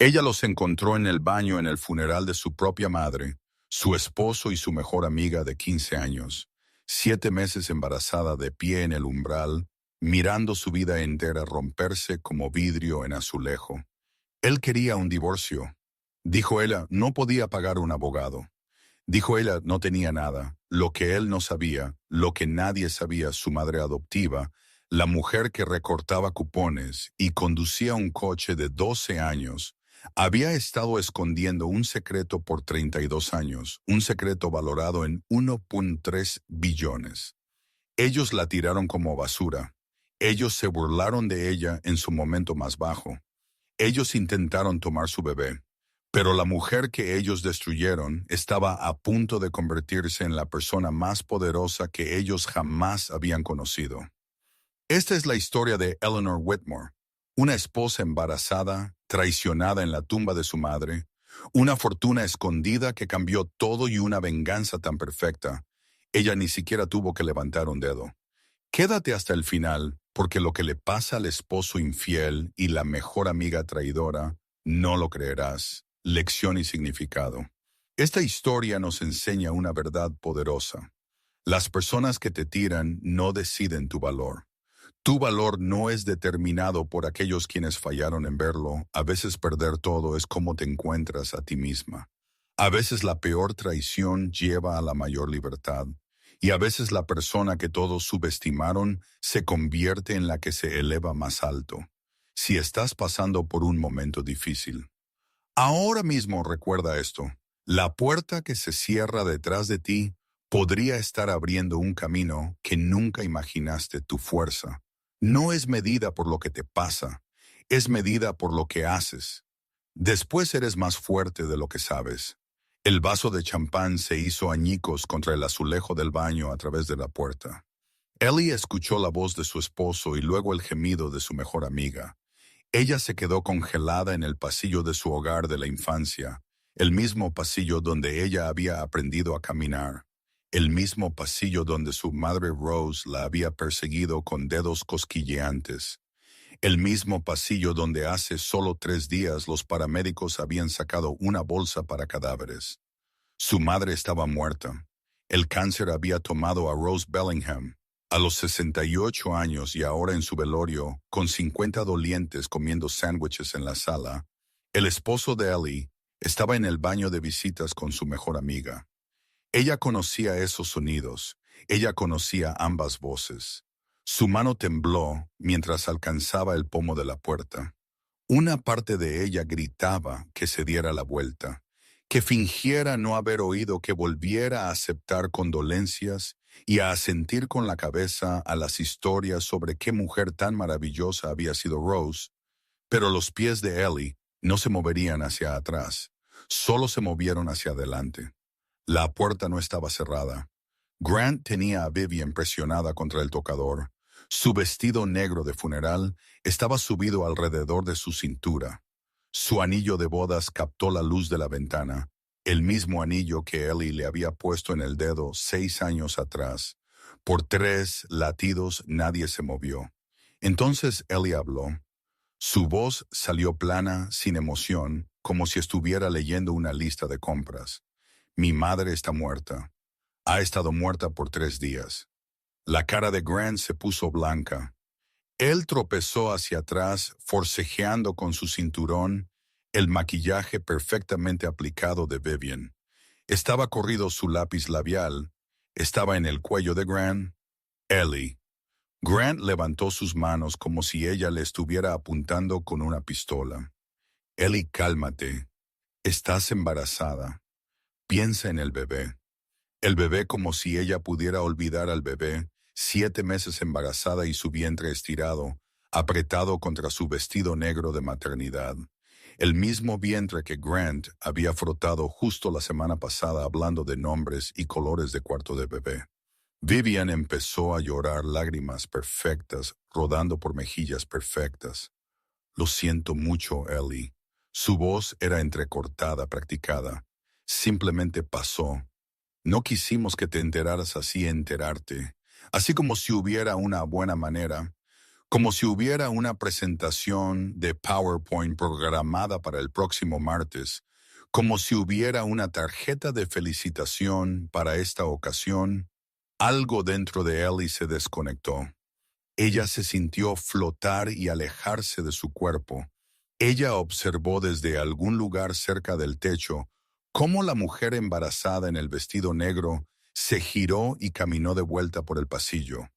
Ella los encontró en el baño en el funeral de su propia madre, su esposo y su mejor amiga de 15 años, 7 meses embarazada de pie en el umbral, mirando su vida entera romperse como vidrio en azulejo. Él quería un divorcio. Dijo ella, no podía pagar un abogado. Dijo ella, no tenía nada. Lo que él no sabía, lo que nadie sabía, su madre adoptiva, la mujer que recortaba cupones y conducía un coche de 12 años, había estado escondiendo un secreto por 32 años, un secreto valorado en 1.3 billones. Ellos la tiraron como basura. Ellos se burlaron de ella en su momento más bajo. Ellos intentaron tomar su bebé, pero la mujer que ellos destruyeron estaba a punto de convertirse en la persona más poderosa que ellos jamás habían conocido. Esta es la historia de Eleanor Whitmore, una esposa embarazada, traicionada en la tumba de su madre, una fortuna escondida que cambió todo y una venganza tan perfecta. Ella ni siquiera tuvo que levantar un dedo. Quédate hasta el final, porque lo que le pasa al esposo infiel y la mejor amiga traidora, no lo creerás. Lección y significado. Esta historia nos enseña una verdad poderosa. Las personas que te tiran no deciden tu valor. Tu valor no es determinado por aquellos quienes fallaron en verlo. A veces perder todo es cómo te encuentras a ti misma. A veces la peor traición lleva a la mayor libertad. Y a veces la persona que todos subestimaron se convierte en la que se eleva más alto. Si estás pasando por un momento difícil, ahora mismo recuerda esto. La puerta que se cierra detrás de ti podría estar abriendo un camino que nunca imaginaste. Tu fuerza no es medida por lo que te pasa, es medida por lo que haces. Después eres más fuerte de lo que sabes. El vaso de champán se hizo añicos contra el azulejo del baño a través de la puerta. Ellie escuchó la voz de su esposo y luego el gemido de su mejor amiga. Ella se quedó congelada en el pasillo de su hogar de la infancia, el mismo pasillo donde ella había aprendido a caminar, el mismo pasillo donde su madre Rose la había perseguido con dedos cosquilleantes, el mismo pasillo donde hace solo 3 días los paramédicos habían sacado una bolsa para cadáveres. Su madre estaba muerta. El cáncer había tomado a Rose Bellingham a los 68 años y ahora en su velorio, con 50 dolientes comiendo sándwiches en la sala, el esposo de Ellie estaba en el baño de visitas con su mejor amiga. Ella conocía esos sonidos, ella conocía ambas voces. Su mano tembló mientras alcanzaba el pomo de la puerta. Una parte de ella gritaba que se diera la vuelta, que fingiera no haber oído, que volviera a aceptar condolencias y a asentir con la cabeza a las historias sobre qué mujer tan maravillosa había sido Rose, pero los pies de Ellie no se moverían hacia atrás, solo se movieron hacia adelante. La puerta no estaba cerrada. Grant tenía a Vivian presionada contra el tocador. Su vestido negro de funeral estaba subido alrededor de su cintura. Su anillo de bodas captó la luz de la ventana, el mismo anillo que Ellie le había puesto en el dedo 6 años atrás. Por 3 latidos nadie se movió. Entonces Ellie habló. Su voz salió plana, sin emoción, como si estuviera leyendo una lista de compras. Mi madre está muerta. Ha estado muerta por 3 días. La cara de Grant se puso blanca. Él tropezó hacia atrás, forcejeando con su cinturón el maquillaje perfectamente aplicado de Vivian. Estaba corrido su lápiz labial. Estaba en el cuello de Grant. Ellie. Grant levantó sus manos como si ella le estuviera apuntando con una pistola. Ellie, cálmate. Estás embarazada. Piensa en el bebé. El bebé, como si ella pudiera olvidar al bebé, 7 meses embarazada y su vientre estirado, apretado contra su vestido negro de maternidad. El mismo vientre que Grant había frotado justo la semana pasada hablando de nombres y colores de cuarto de bebé. Vivian empezó a llorar, lágrimas perfectas, rodando por mejillas perfectas. Lo siento mucho, Ellie. Su voz era entrecortada, practicada. Simplemente pasó. No quisimos que te enteraras así enterarte, así como si hubiera una buena manera. como si hubiera una presentación de PowerPoint programada para el próximo martes, como si hubiera una tarjeta de felicitación para esta ocasión. Algo dentro de Ellie se desconectó. Ella se sintió flotar y alejarse de su cuerpo. Ella observó desde algún lugar cerca del techo cómo la mujer embarazada en el vestido negro se giró y caminó de vuelta por el pasillo.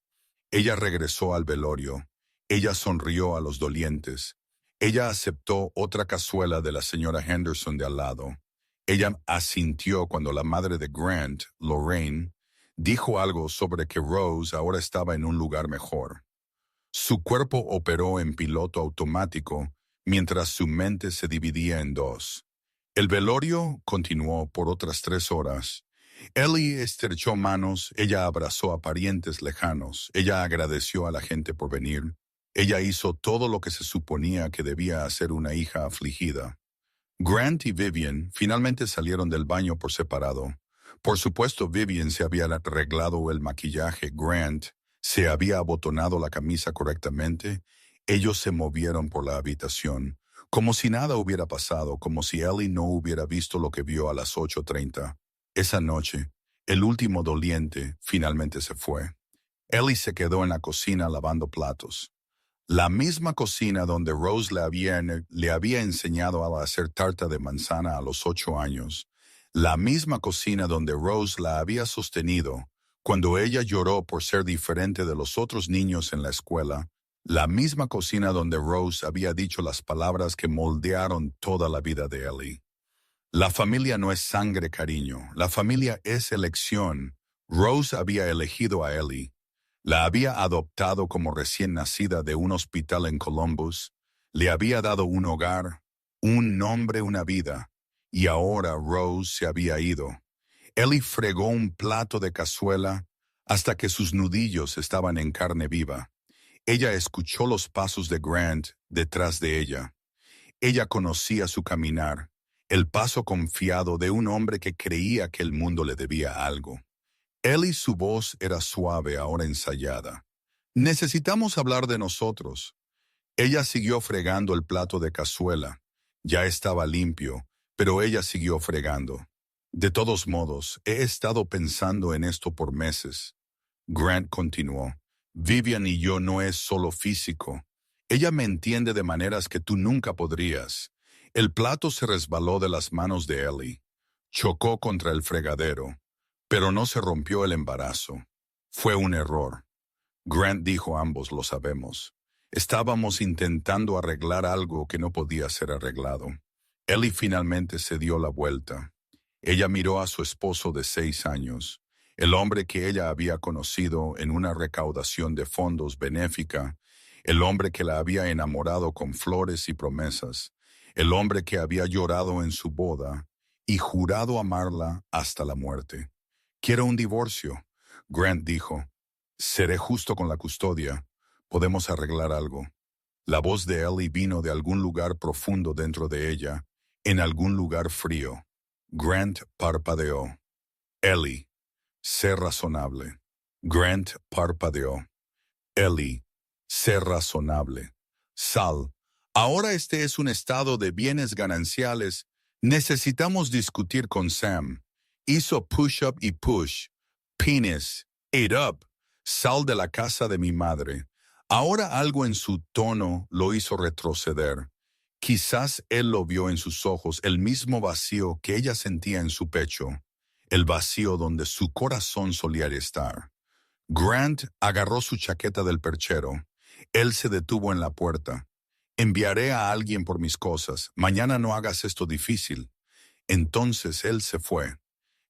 Ella regresó al velorio. Ella sonrió a los dolientes. Ella aceptó otra cazuela de la señora Henderson de al lado. Ella asintió cuando la madre de Grant, Lorraine, dijo algo sobre que Rose ahora estaba en un lugar mejor. Su cuerpo operó en piloto automático mientras su mente se dividía en dos. El velorio continuó por otras 3 horas. Ellie estrechó manos, ella abrazó a parientes lejanos, ella agradeció a la gente por venir. Ella hizo todo lo que se suponía que debía hacer una hija afligida. Grant y Vivian finalmente salieron del baño por separado. Por supuesto, Vivian se había arreglado el maquillaje. Grant se había abotonado la camisa correctamente. Ellos se movieron por la habitación, como si nada hubiera pasado, como si Ellie no hubiera visto lo que vio a las 8:30. Esa noche, el último doliente finalmente se fue. Ellie se quedó en la cocina lavando platos. La misma cocina donde Rose le había enseñado a hacer tarta de manzana a los 8 años. La misma cocina donde Rose la había sostenido cuando ella lloró por ser diferente de los otros niños en la escuela. La misma cocina donde Rose había dicho las palabras que moldearon toda la vida de Ellie. La familia no es sangre, cariño. La familia es elección. Rose había elegido a Ellie. La había adoptado como recién nacida de un hospital en Columbus. Le había dado un hogar, un nombre, una vida. Y ahora Rose se había ido. Ellie fregó un plato de cazuela hasta que sus nudillos estaban en carne viva. Ella escuchó los pasos de Grant detrás de ella. Ella conocía su caminar, el paso confiado de un hombre que creía que el mundo le debía algo. Ellie, su voz era suave, ahora ensayada. Necesitamos hablar de nosotros. Ella siguió fregando el plato de cazuela. Ya estaba limpio, pero ella siguió fregando. De todos modos, he estado pensando en esto por meses. Grant continuó. Vivian y yo no es solo físico. Ella me entiende de maneras que tú nunca podrías. El plato se resbaló de las manos de Ellie. Chocó contra el fregadero. Pero no se rompió el embarazo. Fue un error. Grant dijo, ambos lo sabemos. Estábamos intentando arreglar algo que no podía ser arreglado. Ellie finalmente se dio la vuelta. Ella miró a su esposo de 6 años, el hombre que ella había conocido en una recaudación de fondos benéfica, el hombre que la había enamorado con flores y promesas, el hombre que había llorado en su boda y jurado amarla hasta la muerte. Quiero un divorcio, Grant dijo. Seré justo con la custodia. Podemos arreglar algo. La voz de Ellie vino de algún lugar profundo dentro de ella, en algún lugar frío. Grant parpadeó. Ellie, sé razonable. Grant parpadeó. Ellie, sé razonable. Sal, ahora este es un estado de bienes gananciales. Necesitamos discutir con Sam. Hizo push-up y push. Penis, it up. Sal de la casa de mi madre. Ahora algo en su tono lo hizo retroceder. Quizás él lo vio en sus ojos, el mismo vacío que ella sentía en su pecho, el vacío donde su corazón solía estar. Grant agarró su chaqueta del perchero. Él se detuvo en la puerta. Enviaré a alguien por mis cosas. Mañana no hagas esto difícil. Entonces él se fue.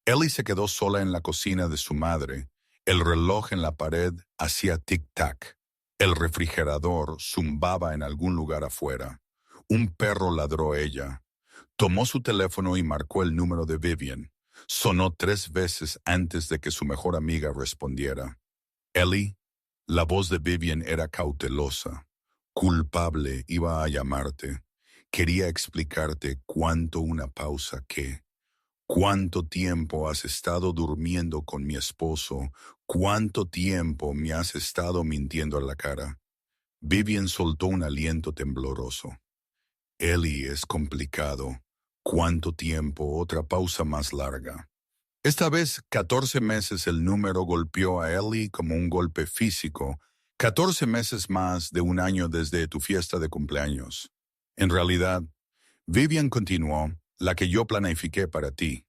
Ellie se quedó sola en la cocina de su madre. El reloj en la pared hacía tic-tac. El refrigerador zumbaba en algún lugar afuera. Un perro ladró ella. Tomó su teléfono y marcó el número de Vivian. Sonó 3 veces antes de que su mejor amiga respondiera. Ellie, la voz de Vivian era cautelosa. Culpable iba a llamarte. Quería explicarte cuánto una pausa que. ¿Cuánto tiempo has estado durmiendo con mi esposo? ¿Cuánto tiempo me has estado mintiendo a la cara? Vivian soltó un aliento tembloroso. Ellie, es complicado. ¿Cuánto tiempo? Otra pausa más larga. Esta vez, 14 meses el número golpeó a Ellie como un golpe físico. 14 meses más de un año desde tu fiesta de cumpleaños. En realidad, Vivian continuó, la que yo planifiqué para ti.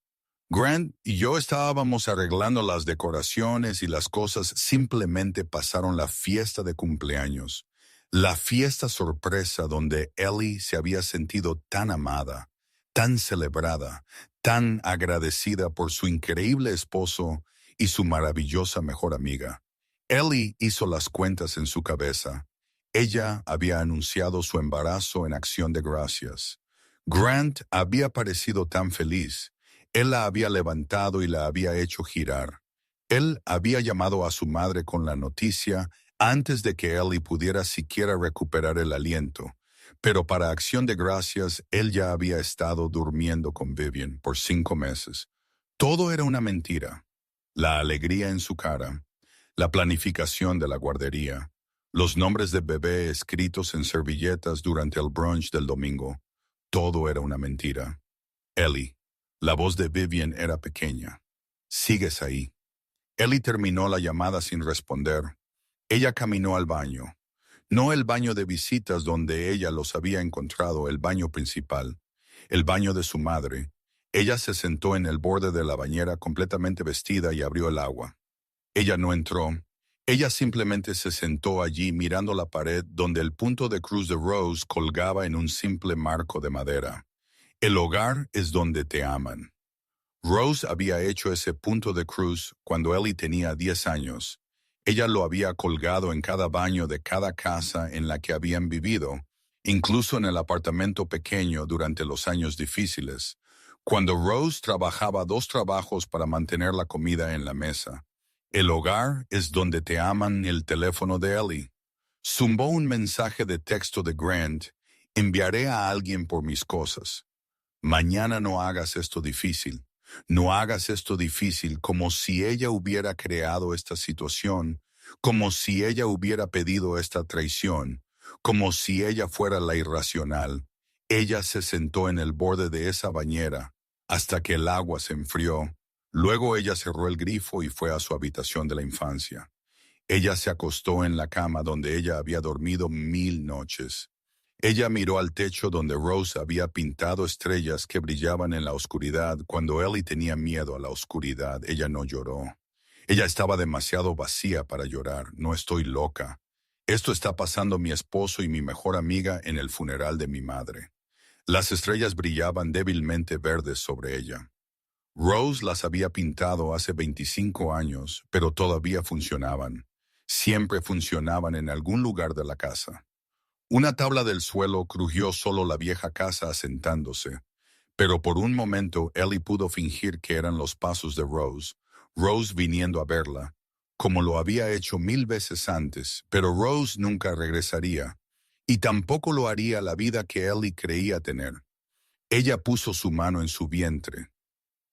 Grant y yo estábamos arreglando las decoraciones y las cosas simplemente pasaron la fiesta de cumpleaños. La fiesta sorpresa donde Ellie se había sentido tan amada, tan celebrada, tan agradecida por su increíble esposo y su maravillosa mejor amiga. Ellie hizo las cuentas en su cabeza. Ella había anunciado su embarazo en acción de gracias. Grant había parecido tan feliz. Él la había levantado y la había hecho girar. Él había llamado a su madre con la noticia antes de que Ellie pudiera siquiera recuperar el aliento. Pero para acción de gracias, él ya había estado durmiendo con Vivian por 5 meses. Todo era una mentira. La alegría en su cara, la planificación de la guardería, los nombres de bebé escritos en servilletas durante el brunch del domingo. Todo era una mentira. Ellie. La voz de Vivian era pequeña. ¿Sigues ahí? Ellie terminó la llamada sin responder. Ella caminó al baño. No el baño de visitas donde ella los había encontrado, el baño principal. El baño de su madre. Ella se sentó en el borde de la bañera completamente vestida y abrió el agua. Ella no entró. Ella simplemente se sentó allí mirando la pared donde el punto de cruz de Rose colgaba en un simple marco de madera. El hogar es donde te aman. Rose había hecho ese punto de cruz cuando Ellie tenía 10 años. Ella lo había colgado en cada baño de cada casa en la que habían vivido, incluso en el apartamento pequeño durante los años difíciles, cuando Rose trabajaba 2 trabajos para mantener la comida en la mesa. El hogar es donde te aman. El teléfono de Ellie. Zumbó un mensaje de texto de Grant. Enviaré a alguien por mis cosas. Mañana no hagas esto difícil. No hagas esto difícil, como si ella hubiera creado esta situación, como si ella hubiera pedido esta traición, como si ella fuera la irracional. Ella se sentó en el borde de esa bañera hasta que el agua se enfrió. Luego ella cerró el grifo y fue a su habitación de la infancia. Ella se acostó en la cama donde ella había dormido 1000 noches. Ella miró al techo donde Rose había pintado estrellas que brillaban en la oscuridad. Cuando Ellie tenía miedo a la oscuridad, ella no lloró. Ella estaba demasiado vacía para llorar. No estoy loca. Esto está pasando mi esposo y mi mejor amiga en el funeral de mi madre. Las estrellas brillaban débilmente verdes sobre ella. Rose las había pintado hace 25 años, pero todavía funcionaban. Siempre funcionaban en algún lugar de la casa. Una tabla del suelo crujió solo la vieja casa asentándose, pero por un momento Ellie pudo fingir que eran los pasos de Rose viniendo a verla, como lo había hecho 1000 veces antes, pero Rose nunca regresaría, y tampoco lo haría la vida que Ellie creía tener. Ella puso su mano en su vientre.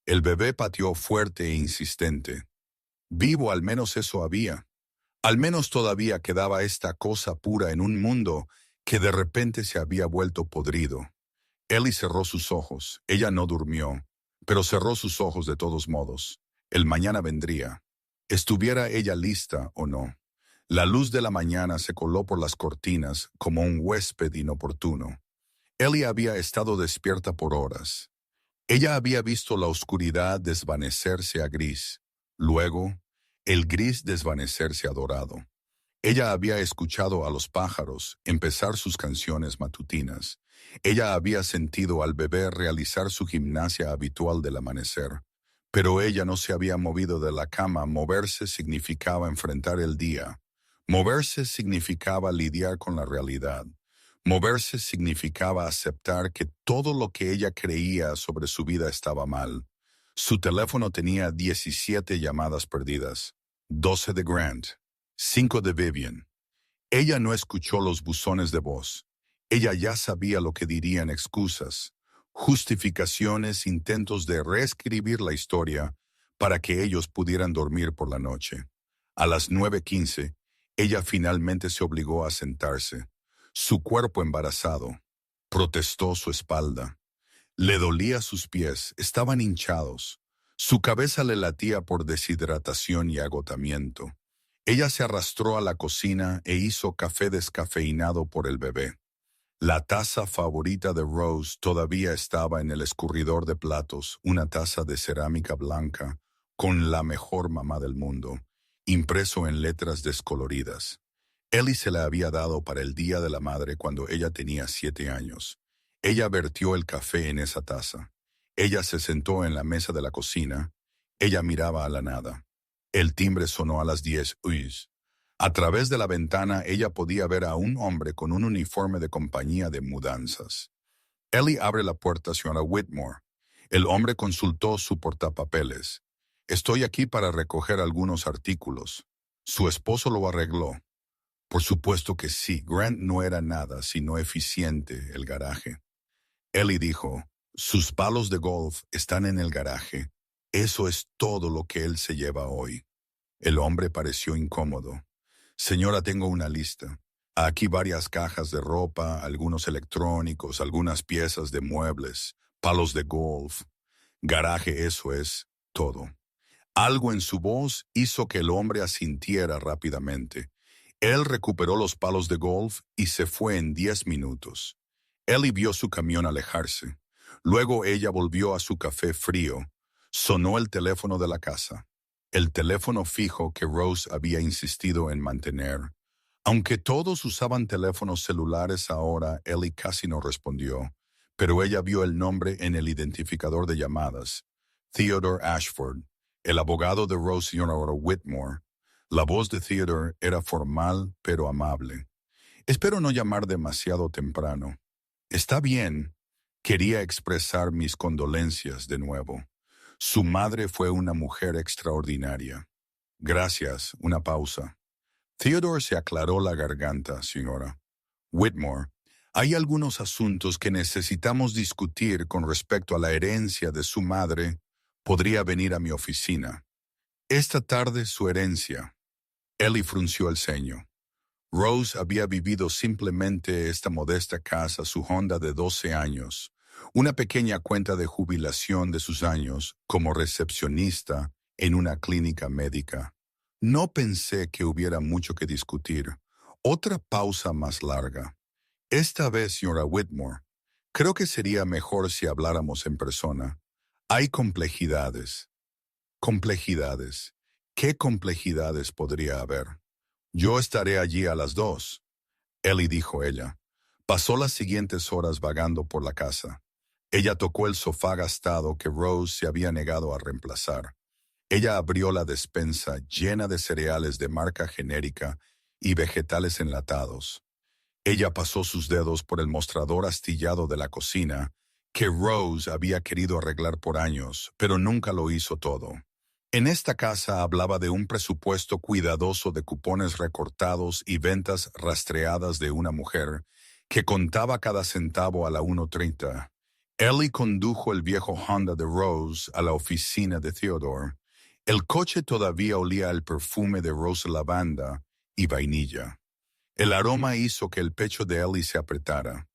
El bebé pateó fuerte e insistente. Vivo, al menos eso había. Al menos todavía quedaba esta cosa pura en un mundo que de repente se había vuelto podrido. Ellie cerró sus ojos. Ella no durmió, pero cerró sus ojos de todos modos. El mañana vendría. Estuviera ella lista o no. La luz de la mañana se coló por las cortinas como un huésped inoportuno. Ellie había estado despierta por horas. Ella había visto la oscuridad desvanecerse a gris. Luego, el gris desvanecerse a dorado. Ella había escuchado a los pájaros empezar sus canciones matutinas. Ella había sentido al bebé realizar su gimnasia habitual del amanecer. Pero ella no se había movido de la cama. Moverse significaba enfrentar el día. Moverse significaba lidiar con la realidad. Moverse significaba aceptar que todo lo que ella creía sobre su vida estaba mal. Su teléfono tenía 17 llamadas perdidas, 12 de Grant, 5 de Vivian. Ella no escuchó los buzones de voz. Ella ya sabía lo que dirían: excusas, justificaciones, intentos de reescribir la historia para que ellos pudieran dormir por la noche. A las 9:15, Ella finalmente se obligó a sentarse. Su cuerpo embarazado protestó su espalda. Le dolía sus pies, estaban hinchados. Su cabeza le latía por deshidratación y agotamiento. Ella se arrastró a la cocina e hizo café descafeinado por el bebé. La taza favorita de Rose todavía estaba en el escurridor de platos, una taza de cerámica blanca, con la mejor mamá del mundo, impreso en letras descoloridas. Ellie se la había dado para el Día de la Madre cuando ella tenía 7 años. Ella vertió el café en esa taza. Ella se sentó en la mesa de la cocina. Ella miraba a la nada. El timbre sonó a las 10. A través de la ventana ella podía ver a un hombre con un uniforme de compañía de mudanzas. Ellie abre la puerta, señora Whitmore. El hombre consultó su portapapeles. Estoy aquí para recoger algunos artículos. Su esposo lo arregló. Por supuesto que sí, Grant no era nada sino eficiente, el garaje. Ellie dijo, sus palos de golf están en el garaje. Eso es todo lo que él se lleva hoy. El hombre pareció incómodo. Señora, tengo una lista. Aquí varias cajas de ropa, algunos electrónicos, algunas piezas de muebles, palos de golf. Garaje, eso es todo. Algo en su voz hizo que el hombre asintiera rápidamente. Él recuperó los palos de golf y se fue en 10 minutos. Ellie vio su camión alejarse. Luego ella volvió a su café frío. Sonó el teléfono de la casa. El teléfono fijo que Rose había insistido en mantener. Aunque todos usaban teléfonos celulares ahora, Ellie casi no respondió, pero ella vio el nombre en el identificador de llamadas. Theodore Ashford, el abogado de Rose, señora Whitmore. La voz de Theodore era formal pero amable. Espero no llamar demasiado temprano. Está bien. Quería expresar mis condolencias de nuevo. Su madre fue una mujer extraordinaria. Gracias, una pausa. Theodore se aclaró la garganta, señora Whitmore. Hay algunos asuntos que necesitamos discutir con respecto a la herencia de su madre. Podría venir a mi oficina. Esta tarde su herencia. Ellie frunció el ceño. Rose había vivido simplemente esta modesta casa, su Honda de 12 años, una pequeña cuenta de jubilación de sus años como recepcionista en una clínica médica. No pensé que hubiera mucho que discutir. Otra pausa más larga. Esta vez, señora Whitmore, creo que sería mejor si habláramos en persona. Hay complejidades. Complejidades. ¿Qué complejidades podría haber? Yo estaré allí a las 2, Ellie dijo ella. Pasó las siguientes horas vagando por la casa. Ella tocó el sofá gastado que Rose se había negado a reemplazar. Ella abrió la despensa llena de cereales de marca genérica y vegetales enlatados. Ella pasó sus dedos por el mostrador astillado de la cocina que Rose había querido arreglar por años, pero nunca lo hizo todo. En esta casa hablaba de un presupuesto cuidadoso de cupones recortados y ventas rastreadas de una mujer que contaba cada centavo a la 1:30. Ellie condujo el viejo Honda de Rose a la oficina de Theodore. El coche todavía olía el perfume de rosa lavanda y vainilla. El aroma hizo que el pecho de Ellie se apretara.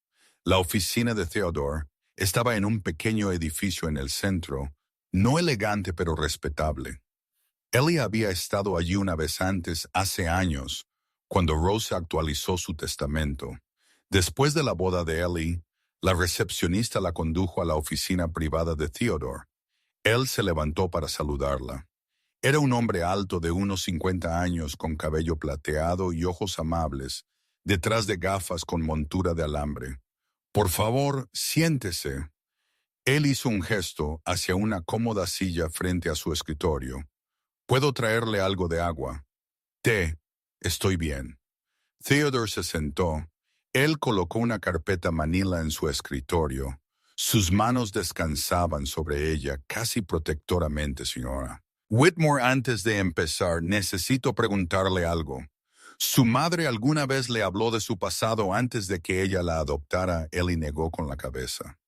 La oficina de Theodore estaba en un pequeño edificio en el centro, no elegante pero respetable. Ellie había estado allí una vez antes, hace años, cuando Rose actualizó su testamento. Después de la boda de Ellie, la recepcionista la condujo a la oficina privada de Theodore. Él se levantó para saludarla. Era un hombre alto de unos 50 años con cabello plateado y ojos amables, detrás de gafas con montura de alambre. Por favor, siéntese. Él hizo un gesto hacia una cómoda silla frente a su escritorio. ¿Puedo traerle algo de agua? Té. Estoy bien. Theodore se sentó. Él colocó una carpeta manila en su escritorio. Sus manos descansaban sobre ella casi protectoramente, señora Whitmore. Antes de empezar, necesito preguntarle algo. ¿Su madre alguna vez le habló de su pasado antes de que ella la adoptara? Ellie negó con la cabeza.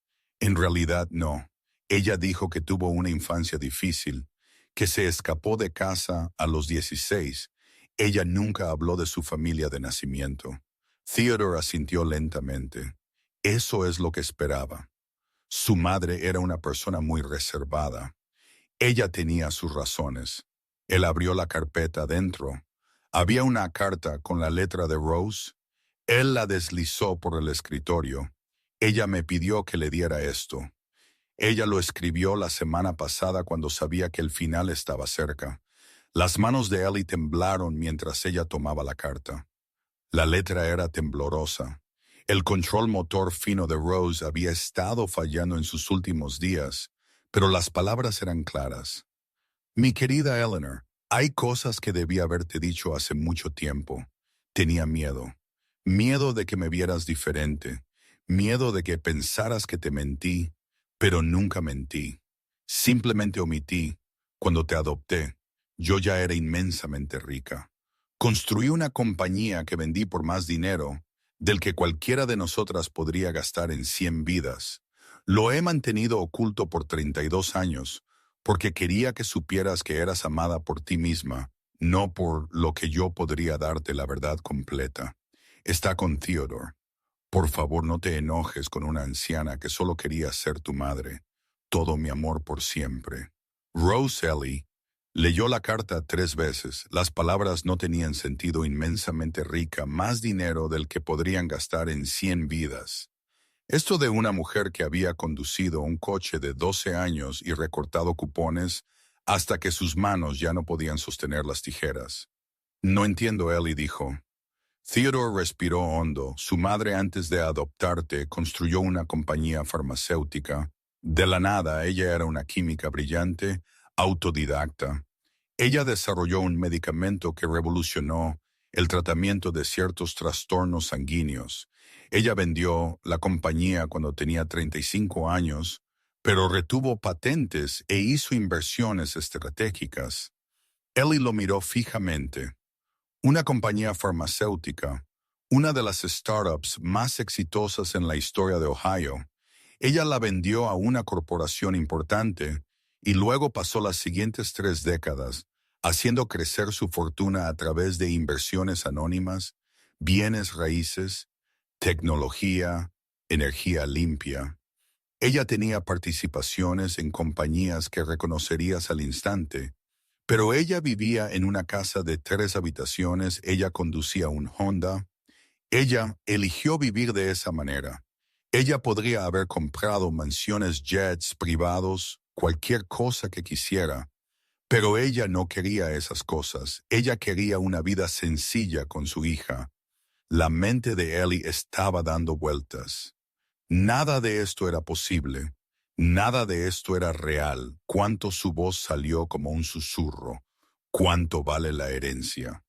En realidad no. Ella dijo que tuvo una infancia difícil, que se escapó de casa a los 16 Ella nunca habló de su familia de nacimiento. Theodore asintió lentamente. Eso es lo que esperaba. Su madre era una persona muy reservada. Ella tenía sus razones. Él abrió la carpeta dentro. Había una carta con la letra de Rose. Él la deslizó por el escritorio. Ella me pidió que le diera esto. Ella lo escribió la semana pasada cuando sabía que el final estaba cerca. Las manos de Ellie temblaron mientras ella tomaba la carta. La letra era temblorosa. El control motor fino de Rose había estado fallando en sus últimos días, pero las palabras eran claras. Mi querida Eleanor, hay cosas que debí haberte dicho hace mucho tiempo. Tenía miedo. Miedo de que me vieras diferente. Miedo de que pensaras que te mentí, pero nunca mentí. Simplemente omití. Cuando te adopté, yo ya era inmensamente rica. Construí una compañía que vendí por más dinero del que cualquiera de nosotras podría gastar en 100 vidas. Lo he mantenido oculto por 32 años, porque quería que supieras que eras amada por ti misma, no por lo que yo podría darte la verdad completa. Está con Theodore. Por favor, no te enojes con una anciana que solo quería ser tu madre. Todo mi amor por siempre. Rose Ellie leyó la carta 3 veces. Las palabras no tenían sentido. Inmensamente rica, más dinero del que podrían gastar en 100 vidas. Esto de una mujer que había conducido un coche de 12 años y recortado cupones hasta que sus manos ya no podían sostener las tijeras. No entiendo, Ellie dijo. Theodore respiró hondo. Su madre, antes de adoptarte, construyó una compañía farmacéutica. De la nada, ella era una química brillante, autodidacta. Ella desarrolló un medicamento que revolucionó el tratamiento de ciertos trastornos sanguíneos. Ella vendió la compañía cuando tenía 35 años, pero retuvo patentes e hizo inversiones estratégicas. Ellie lo miró fijamente. Una compañía farmacéutica, una de las startups más exitosas en la historia de Ohio. Ella la vendió a una corporación importante y luego pasó las siguientes 3 décadas haciendo crecer su fortuna a través de inversiones anónimas, bienes raíces, tecnología, energía limpia. Ella tenía participaciones en compañías que reconocerías al instante, pero ella vivía en una casa de 3 habitaciones, ella conducía un Honda. Ella eligió vivir de esa manera. Ella podría haber comprado mansiones, jets privados, cualquier cosa que quisiera, pero ella no quería esas cosas. Ella quería una vida sencilla con su hija. La mente de Ellie estaba dando vueltas. Nada de esto era posible. Nada de esto era real. Cuánto su voz salió como un susurro. ¿Cuánto vale la herencia?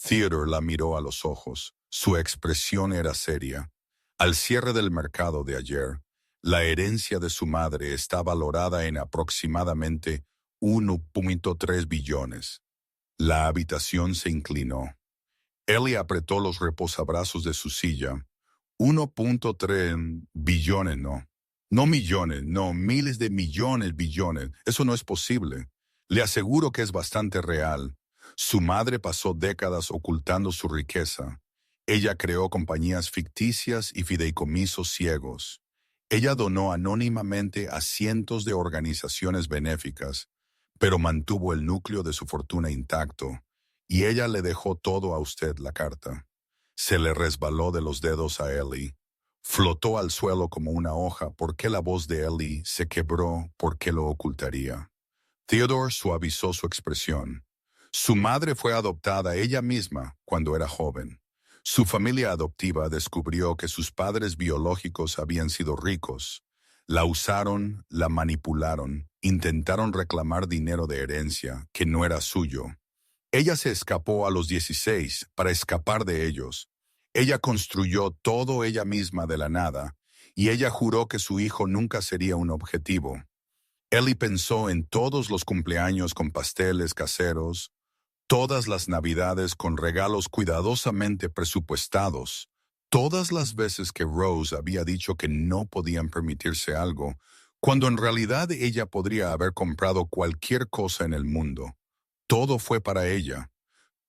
Theodore la miró a los ojos. Su expresión era seria. Al cierre del mercado de ayer, la herencia de su madre está valorada en aproximadamente 1.3 billones. La habitación se inclinó. Ellie apretó los reposabrazos de su silla. 1.3 billones, no. No millones, no, miles de millones, billones. Eso no es posible. Le aseguro que es bastante real. Su madre pasó décadas ocultando su riqueza. Ella creó compañías ficticias y fideicomisos ciegos. Ella donó anónimamente a cientos de organizaciones benéficas, pero mantuvo el núcleo de su fortuna intacto, y ella le dejó todo a usted la carta. Se le resbaló de los dedos a Ellie. Flotó al suelo como una hoja. ¿Por qué la voz de Ellie se quebró? ¿Por qué lo ocultaría? Theodore suavizó su expresión. Su madre fue adoptada ella misma cuando era joven. Su familia adoptiva descubrió que sus padres biológicos habían sido ricos. La usaron, la manipularon, intentaron reclamar dinero de herencia que no era suyo. Ella se escapó a los 16 para escapar de ellos. Ella construyó todo ella misma de la nada, y ella juró que su hijo nunca sería un objetivo. Ellie pensó en todos los cumpleaños con pasteles caseros, todas las navidades con regalos cuidadosamente presupuestados, todas las veces que Rose había dicho que no podían permitirse algo, cuando en realidad ella podría haber comprado cualquier cosa en el mundo. Todo fue para ella.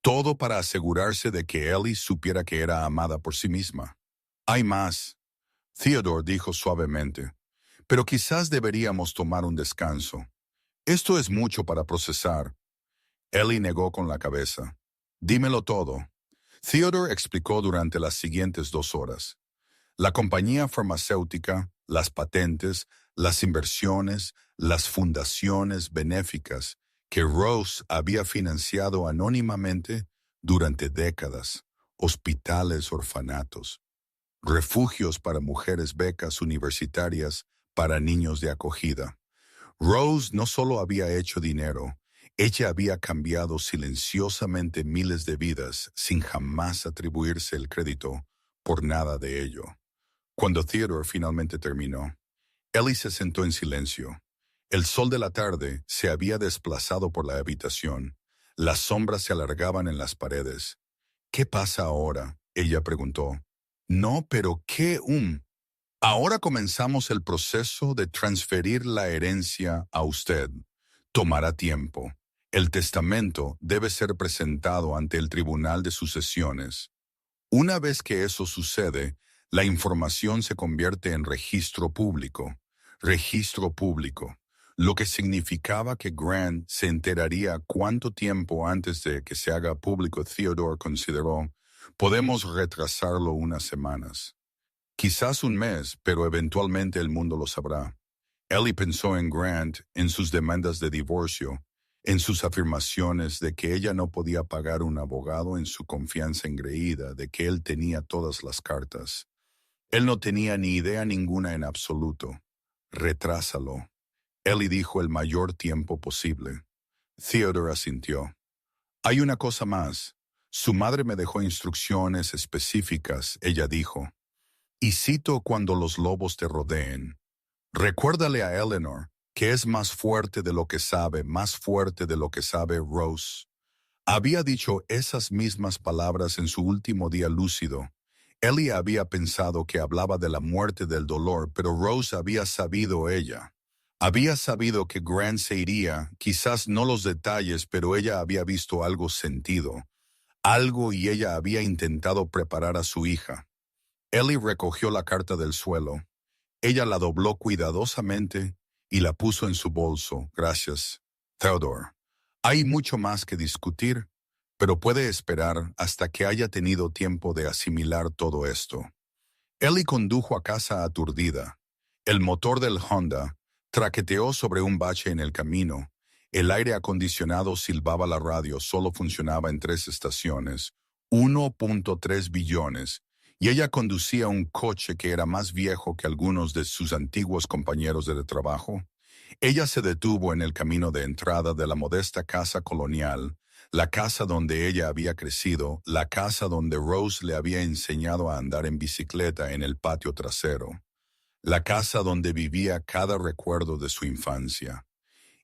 Todo para asegurarse de que Ellie supiera que era amada por sí misma. Hay más, Theodore dijo suavemente, pero quizás deberíamos tomar un descanso. Esto es mucho para procesar. Ellie negó con la cabeza. Dímelo todo. Theodore explicó durante las siguientes 2 horas. La compañía farmacéutica, las patentes, las inversiones, las fundaciones benéficas que Rose había financiado anónimamente durante décadas, hospitales, orfanatos, refugios para mujeres, becas universitarias para niños de acogida. Rose no solo había hecho dinero, ella había cambiado silenciosamente miles de vidas sin jamás atribuirse el crédito por nada de ello. Cuando Theodore finalmente terminó, Ellie se sentó en silencio. El sol de la tarde se había desplazado por la habitación. Las sombras se alargaban en las paredes. ¿Qué pasa ahora?, ella preguntó. No, pero ¿qué? Ahora comenzamos el proceso de transferir la herencia a usted. Tomará tiempo. El testamento debe ser presentado ante el Tribunal de Sucesiones. Una vez que eso sucede, la información se convierte en registro público, lo que significaba que Grant se enteraría cuánto tiempo antes de que se haga público. Theodore consideró, podemos retrasarlo unas semanas. Quizás un mes, pero eventualmente el mundo lo sabrá. Ellie pensó en Grant, en sus demandas de divorcio, en sus afirmaciones de que ella no podía pagar un abogado, en su confianza engreída de que él tenía todas las cartas. Él no tenía ni idea ninguna en absoluto. Retrásalo. Ellie dijo el mayor tiempo posible. Theodore asintió. Hay una cosa más. Su madre me dejó instrucciones específicas, ella dijo. Y cito: cuando los lobos te rodeen. Recuérdale a Eleanor que es más fuerte de lo que sabe, más fuerte de lo que sabe Rose. Había dicho esas mismas palabras en su último día lúcido. Ellie había pensado que hablaba de la muerte, del dolor, pero Rose había sabido ella. Había sabido que Grant se iría, quizás no los detalles, pero ella había visto algo, sentido. Algo, y ella había intentado preparar a su hija. Ellie recogió la carta del suelo. Ella la dobló cuidadosamente y la puso en su bolso. Gracias, Theodore. Hay mucho más que discutir, pero puede esperar hasta que haya tenido tiempo de asimilar todo esto. Ellie condujo a casa aturdida. El motor del Honda traqueteó sobre un bache en el camino. El aire acondicionado silbaba, la radio solo funcionaba en 3 estaciones, 1.3 billones, y ella conducía un coche que era más viejo que algunos de sus antiguos compañeros de trabajo. Ella se detuvo en el camino de entrada de la modesta casa colonial, la casa donde ella había crecido, la casa donde Rose le había enseñado a andar en bicicleta en el patio trasero, la casa donde vivía cada recuerdo de su infancia.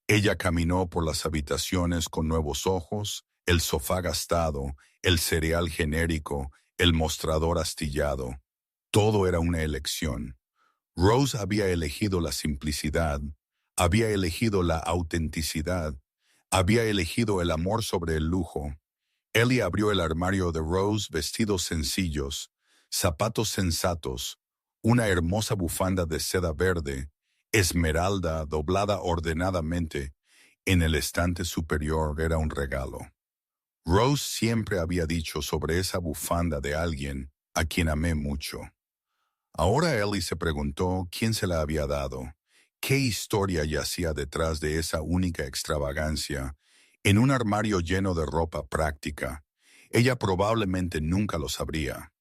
Ella caminó por las habitaciones con nuevos ojos, el sofá gastado, el cereal genérico, el mostrador astillado. Todo era una elección. Rose había elegido la simplicidad, había elegido la autenticidad, había elegido el amor sobre el lujo. Ellie abrió el armario de Rose: vestidos sencillos, zapatos sensatos, una hermosa bufanda de seda verde, esmeralda doblada ordenadamente. En el estante superior era un regalo. Rose siempre había dicho sobre esa bufanda de alguien a quien amé mucho. Ahora Ellie se preguntó quién se la había dado, qué historia yacía detrás de esa única extravagancia. En un armario lleno de ropa práctica, ella probablemente nunca lo sabría.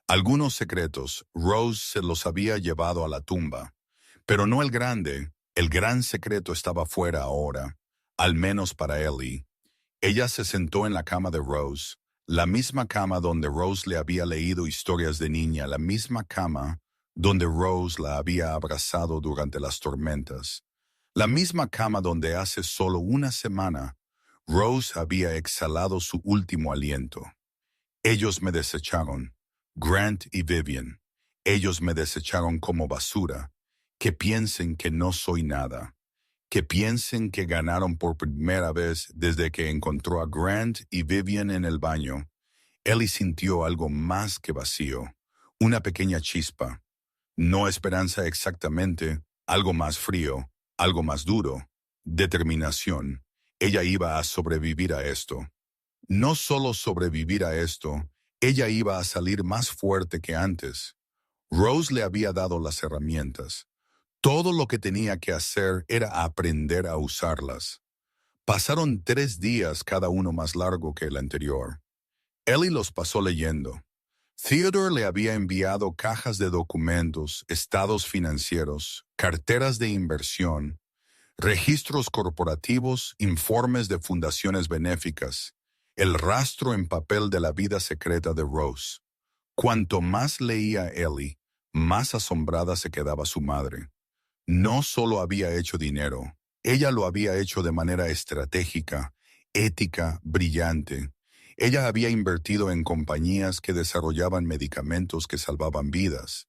Algunos secretos Rose se los había llevado a la tumba, pero no el grande. El gran secreto estaba fuera ahora, al menos para Ellie. Ella se sentó en la cama de Rose, la misma cama donde Rose le había leído historias de niña, la misma cama donde Rose la había abrazado durante las tormentas, la misma cama donde hace solo una semana Rose había exhalado su último aliento. Ellos me desecharon, Grant y Vivian. Ellos me desecharon como basura, que piensen que no soy nada. que piensen que ganaron por primera vez desde que encontró a Grant y Vivian en el baño. Ellie sintió algo más que vacío, una pequeña chispa. No esperanza exactamente, algo más frío, algo más duro. Determinación. Ella iba a sobrevivir a esto. No solo sobrevivir a esto, ella iba a salir más fuerte que antes. Rose le había dado las herramientas. Todo lo que tenía que hacer era aprender a usarlas. Pasaron 3 días, cada uno más largo que el anterior. Ellie los pasó leyendo. Theodore le había enviado cajas de documentos, estados financieros, carteras de inversión, registros corporativos, informes de fundaciones benéficas, el rastro en papel de la vida secreta de Rose. Cuanto más leía Ellie, más asombrada se quedaba su madre. No solo había hecho dinero, ella lo había hecho de manera estratégica, ética, brillante. Ella había invertido en compañías que desarrollaban medicamentos que salvaban vidas.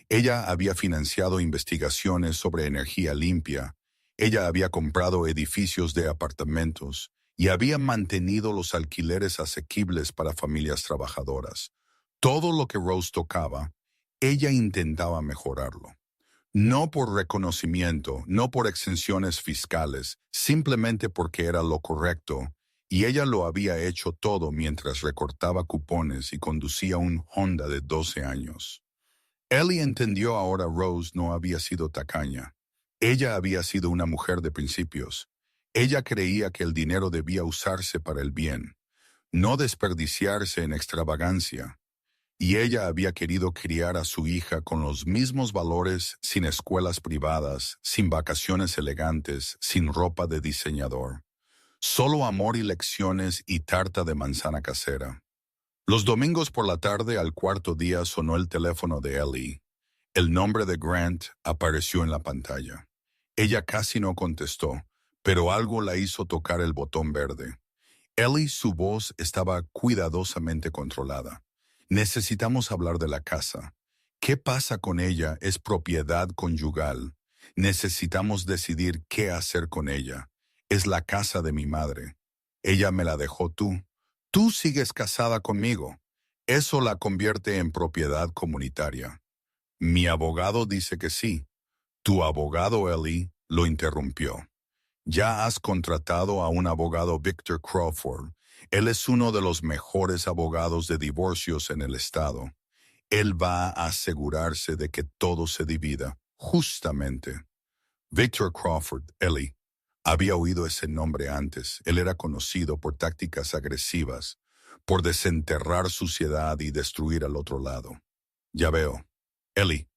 Ella había financiado investigaciones sobre energía limpia. Ella había comprado edificios de apartamentos y había mantenido los alquileres asequibles para familias trabajadoras. Todo lo que Rose tocaba, ella intentaba mejorarlo. No por reconocimiento, no por exenciones fiscales, simplemente porque era lo correcto, y ella lo había hecho todo mientras recortaba cupones y conducía un Honda de 12 años. Ellie entendió ahora Rose no había sido tacaña. Ella había sido una mujer de principios. Ella creía que el dinero debía usarse para el bien, no desperdiciarse en extravagancia. Y ella había querido criar a su hija con los mismos valores, sin escuelas privadas, sin vacaciones elegantes, sin ropa de diseñador. Solo amor y lecciones y tarta de manzana casera. Los domingos por la tarde, al cuarto día, sonó el teléfono de Ellie. El nombre de Grant apareció en la pantalla. Ella casi no contestó, pero algo la hizo tocar el botón verde. Ellie, su voz estaba cuidadosamente controlada. Necesitamos hablar de la casa. ¿Qué pasa con ella? Es propiedad conyugal. Necesitamos decidir qué hacer con ella. Es la casa de mi madre. Ella me la dejó tú. Tú sigues casada conmigo. Eso la convierte en propiedad comunitaria. Mi abogado dice que sí. Tu abogado, Ellie, lo interrumpió. Ya has contratado a un abogado, Victor Crawford. Él es uno de los mejores abogados de divorcios en el estado. Él va a asegurarse de que todo se divida justamente. Victor Crawford, Ellie. Había oído ese nombre antes. Él era conocido por tácticas agresivas, por desenterrar suciedad y destruir al otro lado. Ya veo. Ellie,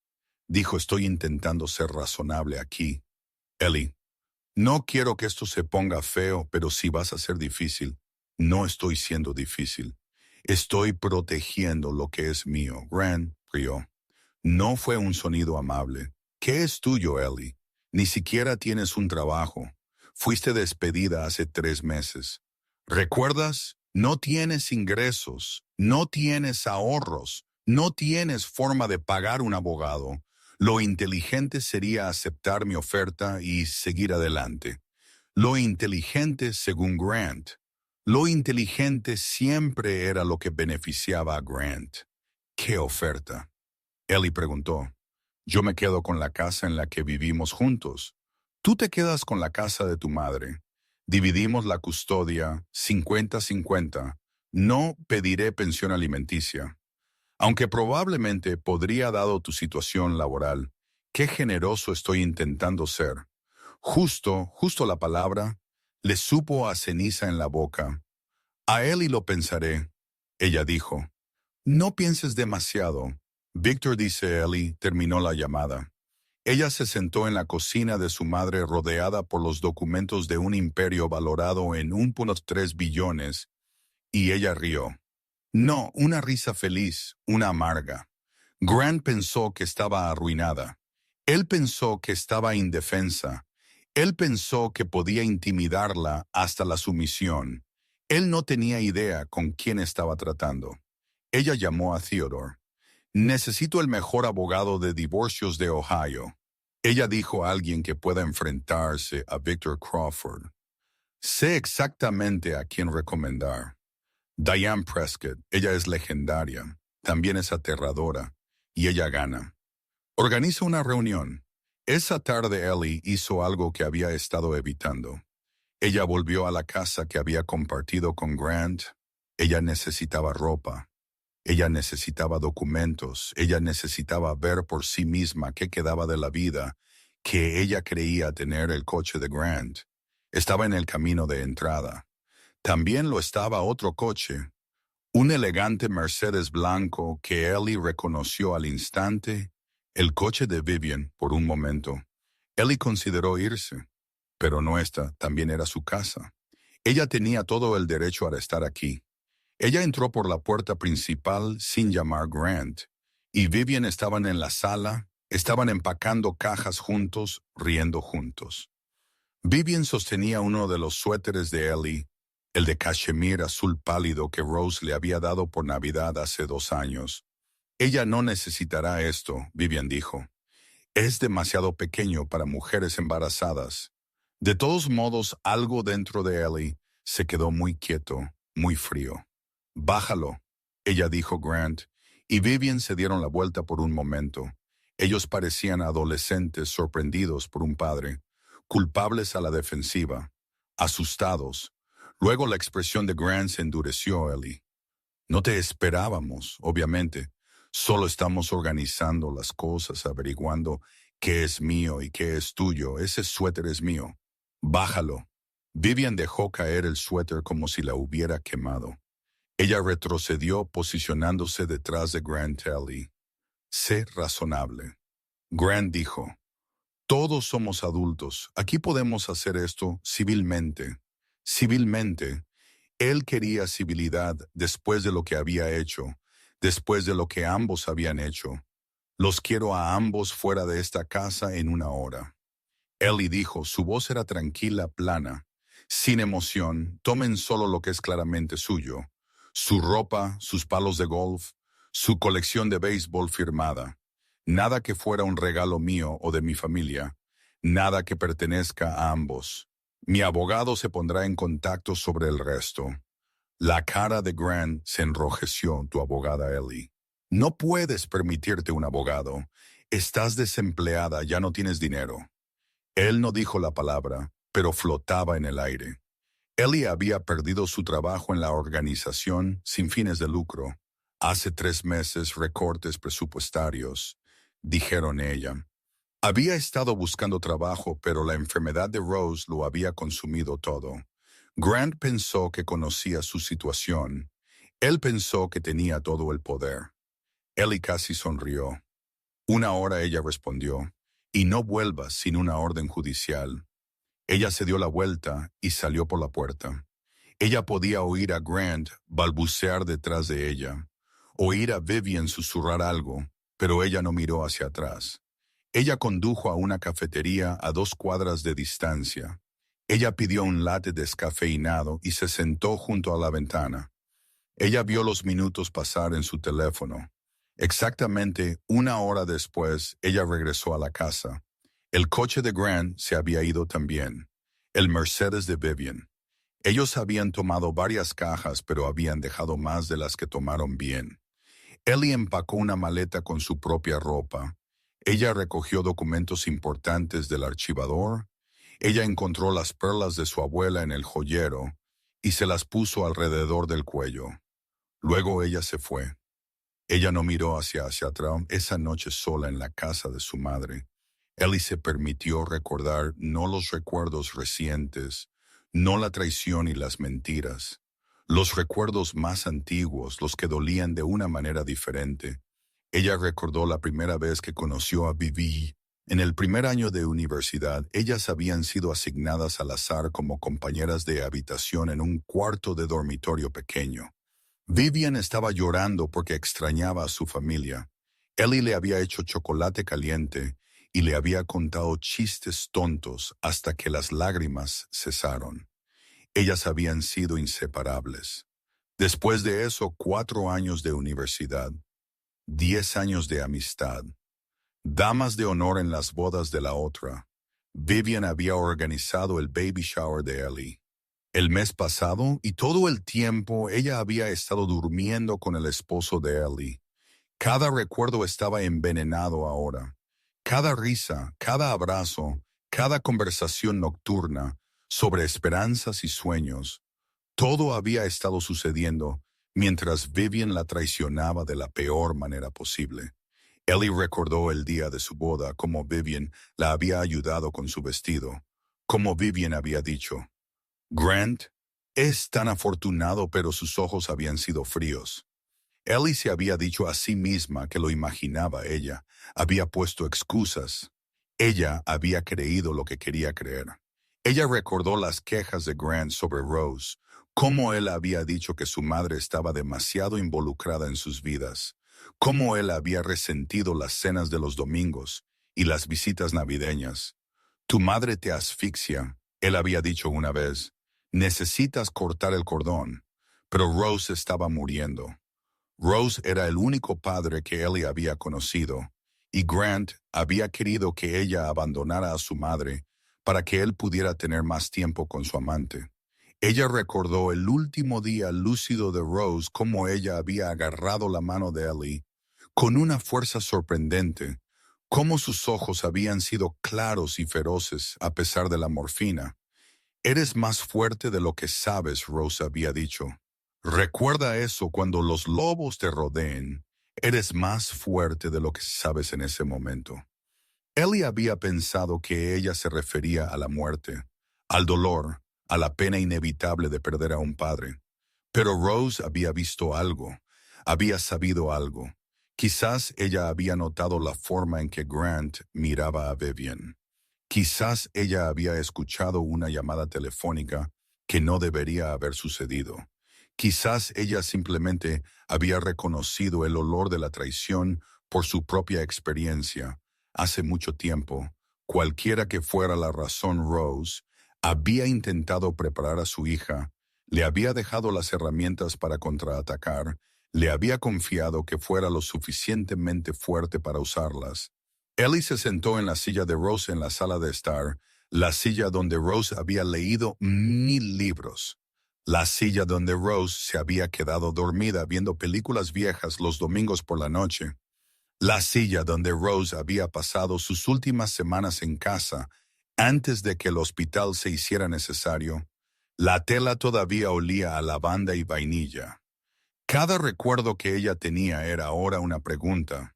dijo, estoy intentando ser razonable aquí. Ellie, no quiero que esto se ponga feo, pero si vas a ser difícil, no estoy siendo difícil. Estoy protegiendo lo que es mío. Grant rió. No fue un sonido amable. ¿Qué es tuyo, Ellie? Ni siquiera tienes un trabajo. Fuiste despedida hace 3 meses. ¿Recuerdas? No tienes ingresos, no tienes ahorros, no tienes forma de pagar un abogado. Lo inteligente sería aceptar mi oferta y seguir adelante. Lo inteligente, según Grant. Lo inteligente siempre era lo que beneficiaba a Grant. ¿Qué oferta? Ellie preguntó. Yo me quedo con la casa en la que vivimos juntos. Tú te quedas con la casa de tu madre. Dividimos la custodia 50-50. No pediré pensión alimenticia. Aunque probablemente podría dado tu situación laboral, qué generoso estoy intentando ser. Justo la palabra, le supo a ceniza en la boca. A él y lo pensaré. Ella dijo. No pienses demasiado. Victor, dice Ellie, terminó la llamada. Ella se sentó en la cocina de su madre rodeada por los documentos de un imperio valorado en 1.3 billones, y ella rió. No, una risa feliz, una amarga. Grant pensó que estaba arruinada. Él pensó que estaba indefensa. Él pensó que podía intimidarla hasta la sumisión. Él no tenía idea con quién estaba tratando. Ella llamó a Theodore. Necesito el mejor abogado de divorcios de Ohio. Ella dijo a alguien que pueda enfrentarse a Victor Crawford. Sé exactamente a quién recomendar. Diane Prescott, ella es legendaria, también es aterradora, y ella gana. Organiza una reunión. Esa tarde Ellie hizo algo que había estado evitando. Ella volvió a la casa que había compartido con Grant. Ella necesitaba ropa. Ella necesitaba documentos. Ella necesitaba ver por sí misma qué quedaba de la vida que ella creía tener el coche de Grant. Estaba en el camino de entrada. También lo estaba otro coche, un elegante Mercedes blanco que Ellie reconoció al instante, el coche de Vivian por un momento. Ellie consideró irse, pero no esta también era su casa. Ella tenía todo el derecho a estar aquí. Ella entró por la puerta principal sin llamar Grant, y Vivian estaban en la sala, estaban empacando cajas juntos, riendo juntos. Vivian sostenía uno de los suéteres de Ellie, el de cachemir azul pálido que Rose le había dado por Navidad hace 2 años. Ella no necesitará esto, Vivian dijo. Es demasiado pequeño para mujeres embarazadas. De todos modos, algo dentro de Ellie se quedó muy quieto, muy frío. Bájalo, ella dijo Grant, y Vivian se dieron la vuelta por un momento. Ellos parecían adolescentes sorprendidos por un padre, culpables a la defensiva, asustados. Luego la expresión de Grant se endureció, Ellie. No te esperábamos, obviamente. Solo estamos organizando las cosas, averiguando qué es mío y qué es tuyo. Ese suéter es mío. Bájalo. Vivian dejó caer el suéter como si la hubiera quemado. Ella retrocedió posicionándose detrás de Grant Ellie. Sé razonable. Grant dijo, todos somos adultos. Aquí podemos hacer esto civilmente. Civilmente. Él quería civilidad después de lo que había hecho, después de lo que ambos habían hecho. Los quiero a ambos fuera de esta casa en 1 hora. Ellie dijo, su voz era tranquila, plana, sin emoción. Tomen solo lo que es claramente suyo. Su ropa, sus palos de golf, su colección de béisbol firmada. Nada que fuera un regalo mío o de mi familia. Nada que pertenezca a ambos. Mi abogado se pondrá en contacto sobre el resto. La cara de Grant se enrojeció, tu abogada Ellie. No puedes permitirte un abogado. Estás desempleada, ya no tienes dinero. Él no dijo la palabra, pero flotaba en el aire. Ellie había perdido su trabajo en la organización sin fines de lucro. Hace 3 meses recortes presupuestarios, dijeron ella. Había estado buscando trabajo, pero la enfermedad de Rose lo había consumido todo. Grant pensó que conocía su situación. Él pensó que tenía todo el poder. Ellie casi sonrió. 1 hora, ella respondió, y no vuelvas sin una orden judicial. Ella se dio la vuelta y salió por la puerta. Ella podía oír a Grant balbucear detrás de ella, oír a Vivian susurrar algo, pero ella no miró hacia atrás. Ella condujo a una cafetería a 2 cuadras de distancia. Ella pidió un latte descafeinado y se sentó junto a la ventana. Ella vio los minutos pasar en su teléfono. Exactamente 1 hora después, ella regresó a la casa. El coche de Grant se había ido también. El Mercedes de Vivian. Ellos habían tomado varias cajas, pero habían dejado más de las que tomaron bien. Ellie empacó una maleta con su propia ropa. Ella recogió documentos importantes del archivador. Ella encontró las perlas de su abuela en el joyero y se las puso alrededor del cuello. Luego ella se fue. Ella no miró hacia atrás esa noche sola en la casa de su madre. Ellie se permitió recordar no los recuerdos recientes, no la traición y las mentiras, los recuerdos más antiguos, los que dolían de una manera diferente. Ella recordó la primera vez que conoció a Vivi. En el primer año de universidad, ellas habían sido asignadas al azar como compañeras de habitación en un cuarto de dormitorio pequeño. Vivian estaba llorando porque extrañaba a su familia. Ellie le había hecho chocolate caliente y le había contado chistes tontos hasta que las lágrimas cesaron. Ellas habían sido inseparables. Después de eso, 4 años de universidad, 10 años de amistad. Damas de honor en las bodas de la otra. Vivian había organizado el baby shower de Ellie el mes pasado y todo el tiempo ella había estado durmiendo con el esposo de Ellie. Cada recuerdo estaba envenenado ahora. Cada risa, cada abrazo, cada conversación nocturna sobre esperanzas y sueños, todo había estado sucediendo mientras Vivian la traicionaba de la peor manera posible. Ellie recordó el día de su boda, cómo Vivian la había ayudado con su vestido, como Vivian había dicho. Grant es tan afortunado, pero sus ojos habían sido fríos. Ellie se había dicho a sí misma que lo imaginaba ella, había puesto excusas. Ella había creído lo que quería creer. Ella recordó las quejas de Grant sobre Rose, cómo él había dicho que su madre estaba demasiado involucrada en sus vidas, cómo él había resentido las cenas de los domingos y las visitas navideñas. Tu madre te asfixia, él había dicho una vez. Necesitas cortar el cordón. Pero Rose estaba muriendo. Rose era el único padre que Ellie había conocido, y Grant había querido que ella abandonara a su madre para que él pudiera tener más tiempo con su amante. Ella recordó el último día lúcido de Rose, cómo ella había agarrado la mano de Ellie con una fuerza sorprendente, cómo sus ojos habían sido claros y feroces a pesar de la morfina. Eres más fuerte de lo que sabes, Rose había dicho. Recuerda eso cuando los lobos te rodeen. Eres más fuerte de lo que sabes en ese momento. Ellie había pensado que ella se refería a la muerte, al dolor, a la pena inevitable de perder a un padre. Pero Rose había visto algo, había sabido algo. Quizás ella había notado la forma en que Grant miraba a Vivian. Quizás ella había escuchado una llamada telefónica que no debería haber sucedido. Quizás ella simplemente había reconocido el olor de la traición por su propia experiencia. Hace mucho tiempo, cualquiera que fuera la razón, Rose había intentado preparar a su hija, le había dejado las herramientas para contraatacar, le había confiado que fuera lo suficientemente fuerte para usarlas. Ellie se sentó en la silla de Rose en la sala de estar, la silla donde Rose había leído 1000 libros, la silla donde Rose se había quedado dormida viendo películas viejas los domingos por la noche, la silla donde Rose había pasado sus últimas semanas en casa antes de que el hospital se hiciera necesario. La tela todavía olía a lavanda y vainilla. Cada recuerdo que ella tenía era ahora una pregunta.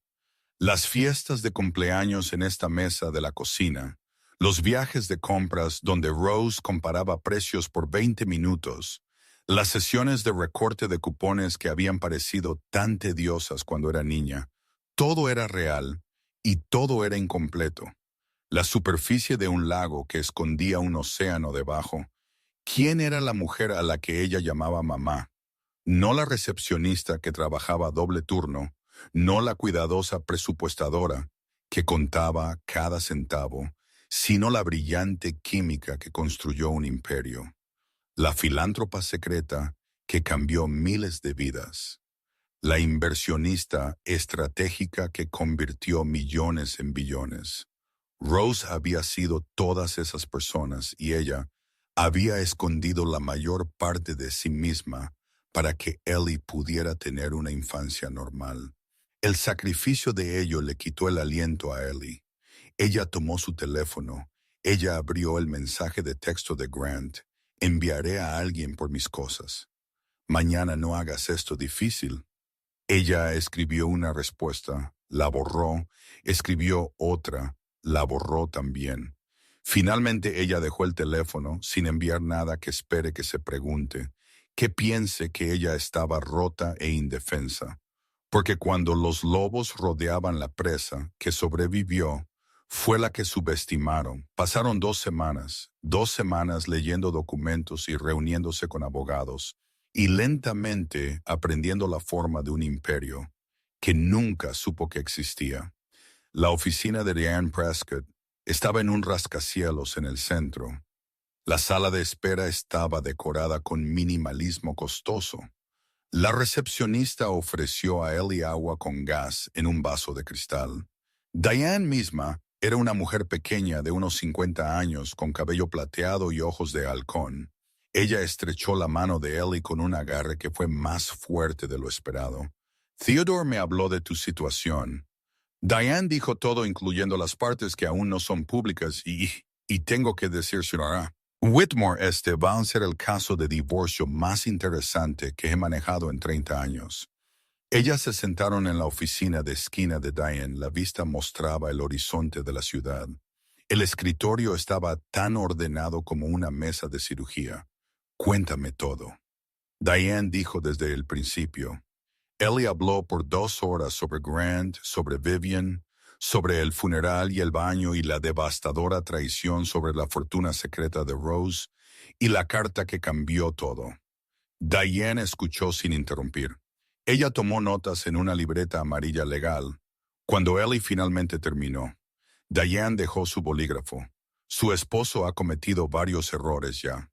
Las fiestas de cumpleaños en esta mesa de la cocina, los viajes de compras donde Rose comparaba precios por 20 minutos, las sesiones de recorte de cupones que habían parecido tan tediosas cuando era niña, todo era real y todo era incompleto. La superficie de un lago que escondía un océano debajo. ¿Quién era la mujer a la que ella llamaba mamá? No la recepcionista que trabajaba doble turno, no la cuidadosa presupuestadora que contaba cada centavo, sino la brillante química que construyó un imperio, la filántropa secreta que cambió miles de vidas, la inversionista estratégica que convirtió millones en billones. Rose había sido todas esas personas y ella había escondido la mayor parte de sí misma para que Ellie pudiera tener una infancia normal. El sacrificio de ello le quitó el aliento a Ellie. Ella tomó su teléfono. Ella abrió el mensaje de texto de Grant. Enviaré a alguien por mis cosas. Mañana no hagas esto difícil. Ella escribió una respuesta, la borró, escribió otra, la borró también. Finalmente ella dejó el teléfono sin enviar nada que espere que se pregunte, que piense que ella estaba rota e indefensa. Porque cuando los lobos rodeaban la presa que sobrevivió, fue la que subestimaron. Pasaron 2 semanas leyendo documentos y reuniéndose con abogados, y lentamente aprendiendo la forma de un imperio que nunca supo que existía. La oficina de Diane Prescott estaba en un rascacielos en el centro. La sala de espera estaba decorada con minimalismo costoso. La recepcionista ofreció a Ellie agua con gas en un vaso de cristal. Diane misma era una mujer pequeña de unos 50 años con cabello plateado y ojos de halcón. Ella estrechó la mano de Ellie con un agarre que fue más fuerte de lo esperado. Theodore me habló de tu situación. Diane dijo todo incluyendo las partes que aún no son públicas y tengo que decírselo ahora. Whitmore va a ser el caso de divorcio más interesante que he manejado en 30 años. Ellas se sentaron en la oficina de esquina de Diane. La vista mostraba el horizonte de la ciudad. El escritorio estaba tan ordenado como una mesa de cirugía. Cuéntame todo. Diane dijo desde el principio. Ellie habló por 2 horas sobre Grant, sobre Vivian, sobre el funeral y el baño y la devastadora traición sobre la fortuna secreta de Rose y la carta que cambió todo. Diane escuchó sin interrumpir. Ella tomó notas en una libreta amarilla legal. Cuando Ellie finalmente terminó, Diane dejó su bolígrafo. Su esposo ha cometido varios errores ya.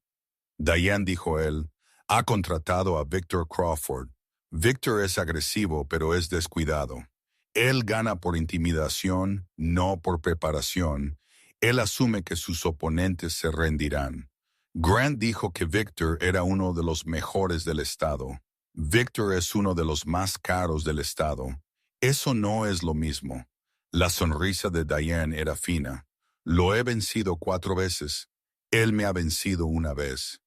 Diane, dijo él, ha contratado a Victor Crawford. Victor es agresivo, pero es descuidado. Él gana por intimidación, no por preparación. Él asume que sus oponentes se rendirán. Grant dijo que Victor era uno de los mejores del estado. Victor es uno de los más caros del estado. Eso no es lo mismo. La sonrisa de Diane era fina. Lo he vencido 4 veces. Él me ha vencido una vez.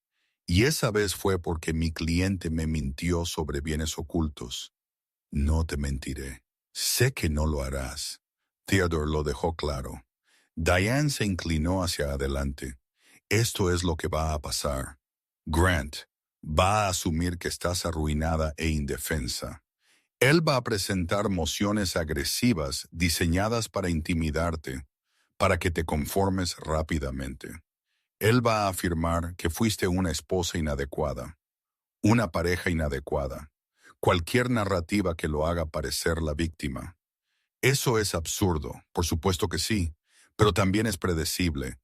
Y esa vez fue porque mi cliente me mintió sobre bienes ocultos. No te mentiré. Sé que no lo harás. Theodore lo dejó claro. Diane se inclinó hacia adelante. Esto es lo que va a pasar. Grant va a asumir que estás arruinada e indefensa. Él va a presentar mociones agresivas diseñadas para intimidarte, para que te conformes rápidamente. Él va a afirmar que fuiste una esposa inadecuada, una pareja inadecuada, cualquier narrativa que lo haga parecer la víctima. Eso es absurdo, por supuesto que sí, pero también es predecible,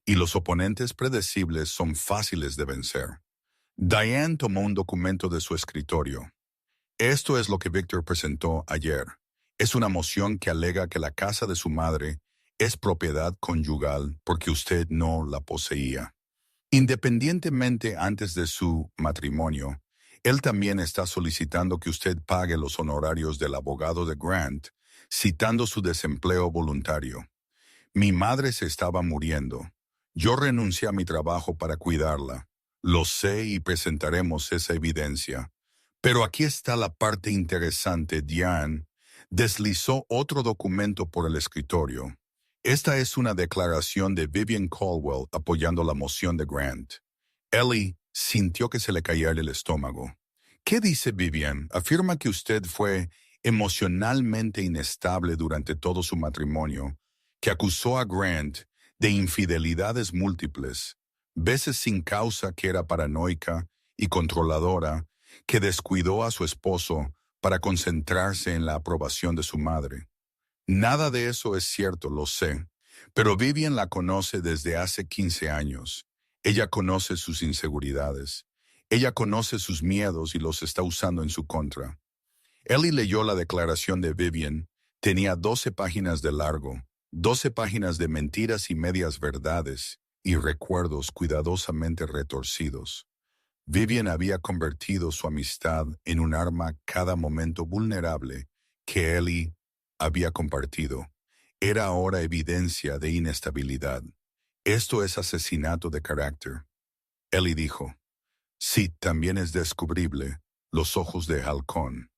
y los oponentes predecibles son fáciles de vencer. Diane tomó un documento de su escritorio. Esto es lo que Victor presentó ayer. Es una moción que alega que la casa de su madre es propiedad conyugal porque usted no la poseía. Independientemente antes de su matrimonio, él también está solicitando que usted pague los honorarios del abogado de Grant, citando su desempleo voluntario. Mi madre se estaba muriendo. Yo renuncié a mi trabajo para cuidarla. Lo sé y presentaremos esa evidencia. Pero aquí está la parte interesante. Diane deslizó otro documento por el escritorio. Esta es una declaración de Vivian Caldwell apoyando la moción de Grant. Ellie sintió que se le caía el estómago. ¿Qué dice Vivian? Afirma que usted fue emocionalmente inestable durante todo su matrimonio, que acusó a Grant de infidelidades múltiples, veces sin causa, que era paranoica y controladora, que descuidó a su esposo para concentrarse en la aprobación de su madre. Nada de eso es cierto, lo sé, pero Vivian la conoce desde hace 15 años. Ella conoce sus inseguridades. Ella conoce sus miedos y los está usando en su contra. Ellie leyó la declaración de Vivian. Tenía 12 páginas de largo, 12 páginas de mentiras y medias verdades y recuerdos cuidadosamente retorcidos. Vivian había convertido su amistad en un arma cada momento vulnerable que Ellie había compartido. Era ahora evidencia de inestabilidad. Esto es asesinato de carácter. Ellie dijo, sí, también es descubrible, los ojos de halcón.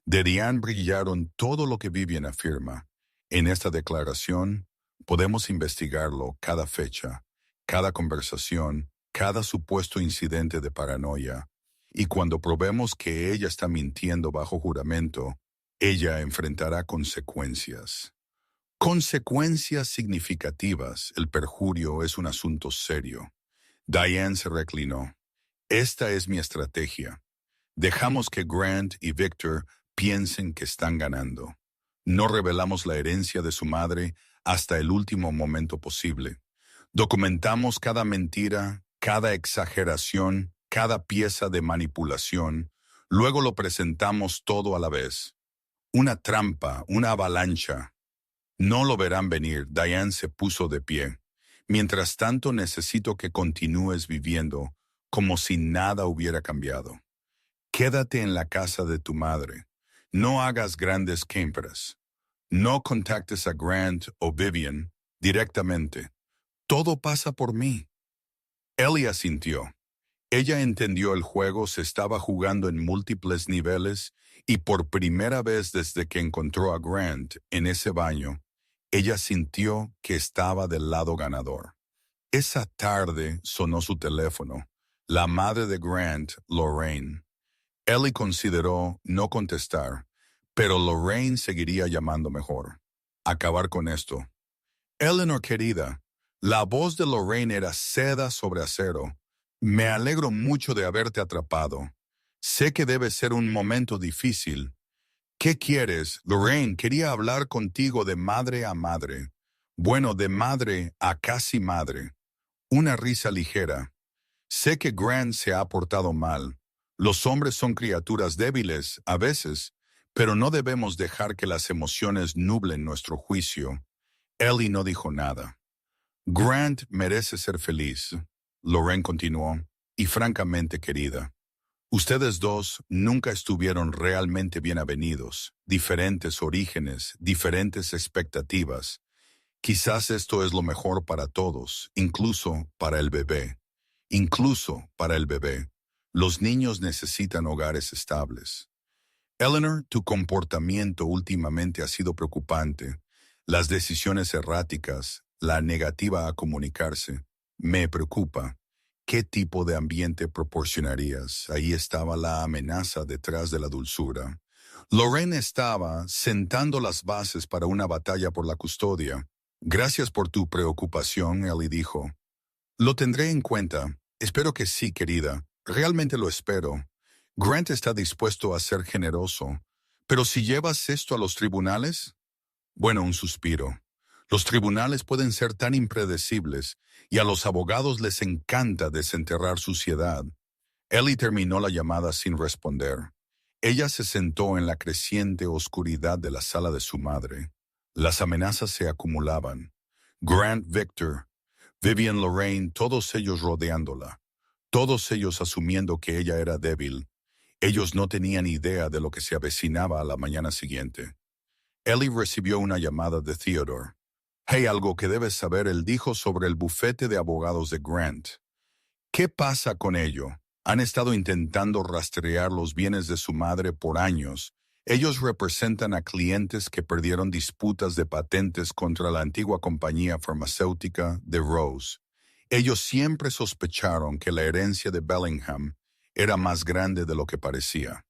De Diane brillaron todo lo que Vivian afirma. En esta declaración podemos investigarlo cada fecha, cada conversación, cada supuesto incidente de paranoia, y cuando probemos que ella está mintiendo bajo juramento, ella enfrentará consecuencias. Consecuencias significativas. El perjurio es un asunto serio. Diane se reclinó. Esta es mi estrategia. Dejamos que Grant y Victor piensen que están ganando. No revelamos la herencia de su madre hasta el último momento posible. Documentamos cada mentira, cada exageración, cada pieza de manipulación. Luego lo presentamos todo a la vez. Una trampa, una avalancha. No lo verán venir. Diane se puso de pie. Mientras tanto, necesito que continúes viviendo como si nada hubiera cambiado. Quédate en la casa de tu madre. No hagas grandes compras. No contactes a Grant o Vivian directamente. Todo pasa por mí. Ellie asintió. Ella entendió el juego, se estaba jugando en múltiples niveles y por primera vez desde que encontró a Grant en ese baño, ella sintió que estaba del lado ganador. Esa tarde sonó su teléfono. La madre de Grant, Lorraine. Ellie consideró no contestar, pero Lorraine seguiría llamando mejor. Acabar con esto. Eleanor querida, la voz de Lorraine era seda sobre acero. Me alegro mucho de haberte atrapado. Sé que debe ser un momento difícil. ¿Qué quieres? Lorraine quería hablar contigo de madre a madre. Bueno, de madre a casi madre. Una risa ligera. Sé que Grant se ha portado mal. Los hombres son criaturas débiles, a veces, pero no debemos dejar que las emociones nublen nuestro juicio. Ellie no dijo nada. Grant merece ser feliz, Lorraine continuó, y francamente querida. Ustedes dos nunca estuvieron realmente bien avenidos, diferentes orígenes, diferentes expectativas. Quizás esto es lo mejor para todos, incluso para el bebé. Incluso para el bebé. Los niños necesitan hogares estables. Eleanor, tu comportamiento últimamente ha sido preocupante. Las decisiones erráticas, la negativa a comunicarse. Me preocupa. ¿Qué tipo de ambiente proporcionarías? Ahí estaba la amenaza detrás de la dulzura. Lorraine estaba sentando las bases para una batalla por la custodia. Gracias por tu preocupación, Ellie dijo. Lo tendré en cuenta. Espero que sí, querida. Realmente lo espero. Grant está dispuesto a ser generoso. Pero si llevas esto a los tribunales... Bueno, un suspiro. Los tribunales pueden ser tan impredecibles y a los abogados les encanta desenterrar suciedad. Ellie terminó la llamada sin responder. Ella se sentó en la creciente oscuridad de la sala de su madre. Las amenazas se acumulaban. Grant Victor, Vivian Lorraine, todos ellos rodeándola. Todos ellos asumiendo que ella era débil. Ellos no tenían idea de lo que se avecinaba a la mañana siguiente. Ellie recibió una llamada de Theodore. «Hey, algo que debes saber», él dijo sobre el bufete de abogados de Grant. «¿Qué pasa con ello? Han estado intentando rastrear los bienes de su madre por años. Ellos representan a clientes que perdieron disputas de patentes contra la antigua compañía farmacéutica de Rose. Ellos siempre sospecharon que la herencia de Bellingham era más grande de lo que parecía».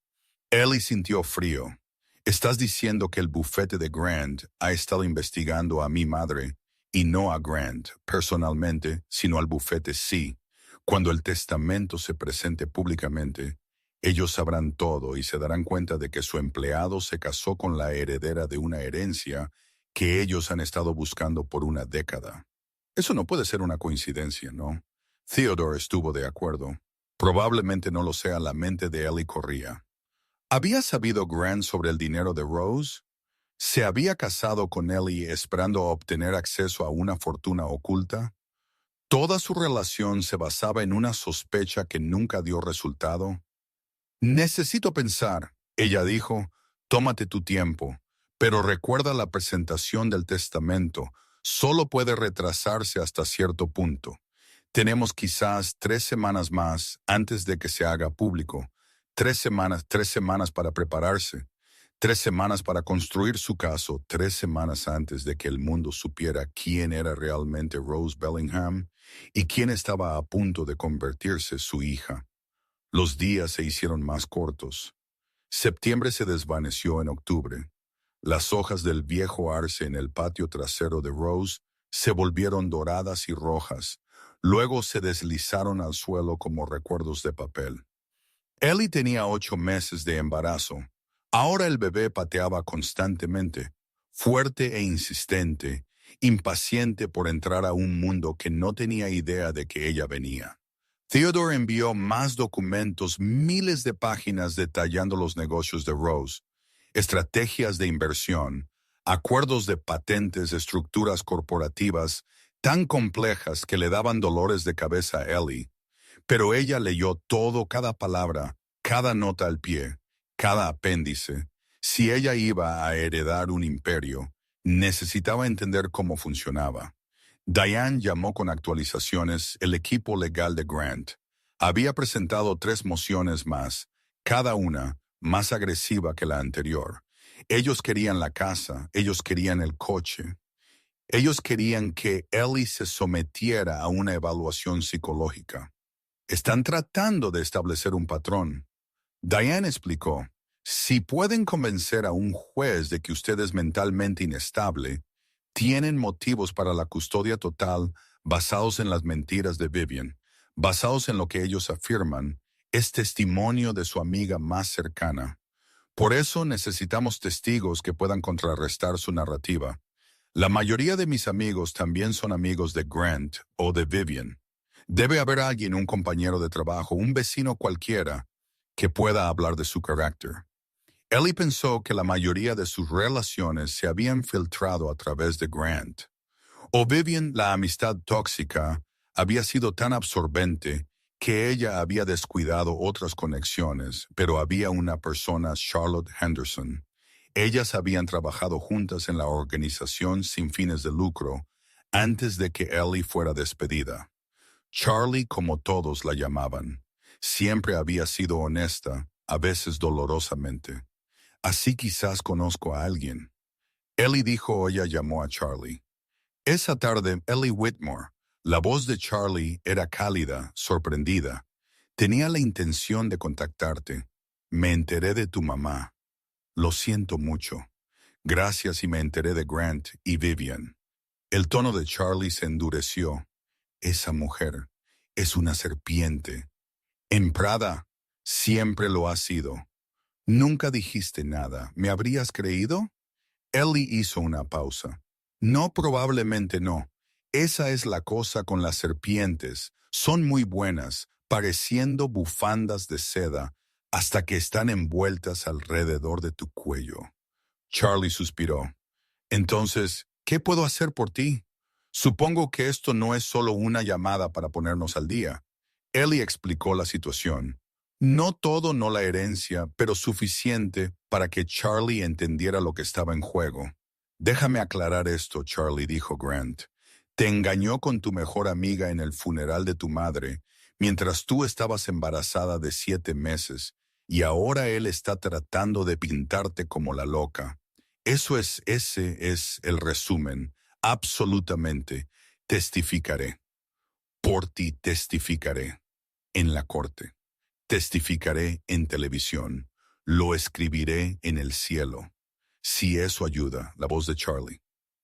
Ellie sintió frío. «Estás diciendo que el bufete de Grant ha estado investigando a mi madre y no a Grant personalmente, sino al bufete sí. Cuando el testamento se presente públicamente, ellos sabrán todo y se darán cuenta de que su empleado se casó con la heredera de una herencia que ellos han estado buscando por una década. Eso no puede ser una coincidencia, ¿no?» Theodore estuvo de acuerdo. Probablemente no lo sea, la mente de Ellie corría. ¿Había sabido Grant sobre el dinero de Rose? ¿Se había casado con Ellie esperando obtener acceso a una fortuna oculta? ¿Toda su relación se basaba en una sospecha que nunca dio resultado? «Necesito pensar», ella dijo. «Tómate tu tiempo, pero recuerda la presentación del testamento. Solo puede retrasarse hasta cierto punto. Tenemos quizás 3 semanas más antes de que se haga público. 3 semanas para prepararse. 3 semanas para construir su caso. 3 semanas antes de que el mundo supiera quién era realmente Rose Bellingham y quién estaba a punto de convertirse su hija». Los días se hicieron más cortos. Septiembre se desvaneció en octubre. Las hojas del viejo arce en el patio trasero de Rose se volvieron doradas y rojas. Luego se deslizaron al suelo como recuerdos de papel. Ellie tenía 8 meses de embarazo. Ahora el bebé pateaba constantemente, fuerte e insistente, impaciente por entrar a un mundo que no tenía idea de que ella venía. Theodore envió más documentos, miles de páginas detallando los negocios de Rose, estrategias de inversión, acuerdos de patentes, estructuras corporativas tan complejas que le daban dolores de cabeza a Ellie. Pero ella leyó todo, cada palabra, cada nota al pie, cada apéndice. Si ella iba a heredar un imperio, necesitaba entender cómo funcionaba. Diane llamó con actualizaciones el equipo legal de Grant. Había presentado 3 mociones más, cada una más agresiva que la anterior. Ellos querían la casa, ellos querían el coche. Ellos querían que Ellie se sometiera a una evaluación psicológica. Están tratando de establecer un patrón. Diane explicó, si pueden convencer a un juez de que usted es mentalmente inestable, tienen motivos para la custodia total basados en las mentiras de Vivian, basados en lo que ellos afirman, es testimonio de su amiga más cercana. Por eso necesitamos testigos que puedan contrarrestar su narrativa. La mayoría de mis amigos también son amigos de Grant o de Vivian. Debe haber alguien, un compañero de trabajo, un vecino cualquiera, que pueda hablar de su carácter. Ellie pensó que la mayoría de sus relaciones se habían filtrado a través de Grant. O Vivian, la amistad tóxica, había sido tan absorbente que ella había descuidado otras conexiones, pero había una persona, Charlotte Henderson. Ellas habían trabajado juntas en la organización sin fines de lucro antes de que Ellie fuera despedida. Charlie, como todos la llamaban, siempre había sido honesta, a veces dolorosamente. Así quizás conozco a alguien. Ellie dijo, ella llamó a Charlie. Esa tarde, Ellie Whitmore, la voz de Charlie era cálida, sorprendida. Tenía la intención de contactarte. Me enteré de tu mamá. Lo siento mucho. Gracias y me enteré de Grant y Vivian. El tono de Charlie se endureció. Esa mujer es una serpiente. En Prada, siempre lo ha sido. Nunca dijiste nada. ¿Me habrías creído? Ellie hizo una pausa. No, probablemente no. Esa es la cosa con las serpientes. Son muy buenas, pareciendo bufandas de seda, hasta que están envueltas alrededor de tu cuello. Charlie suspiró. Entonces, ¿qué puedo hacer por ti? Supongo que esto no es solo una llamada para ponernos al día. Ellie explicó la situación. No todo, no la herencia, pero suficiente para que Charlie entendiera lo que estaba en juego. Déjame aclarar esto, Charlie, dijo Grant. Te engañó con tu mejor amiga en el funeral de tu madre, mientras tú estabas embarazada de 7 meses, y ahora él está tratando de pintarte como la loca. Ese es el resumen. Absolutamente. Testificaré. Por ti testificaré. En la corte. Testificaré en televisión. Lo escribiré en el cielo. Si eso ayuda, la voz de Charlie.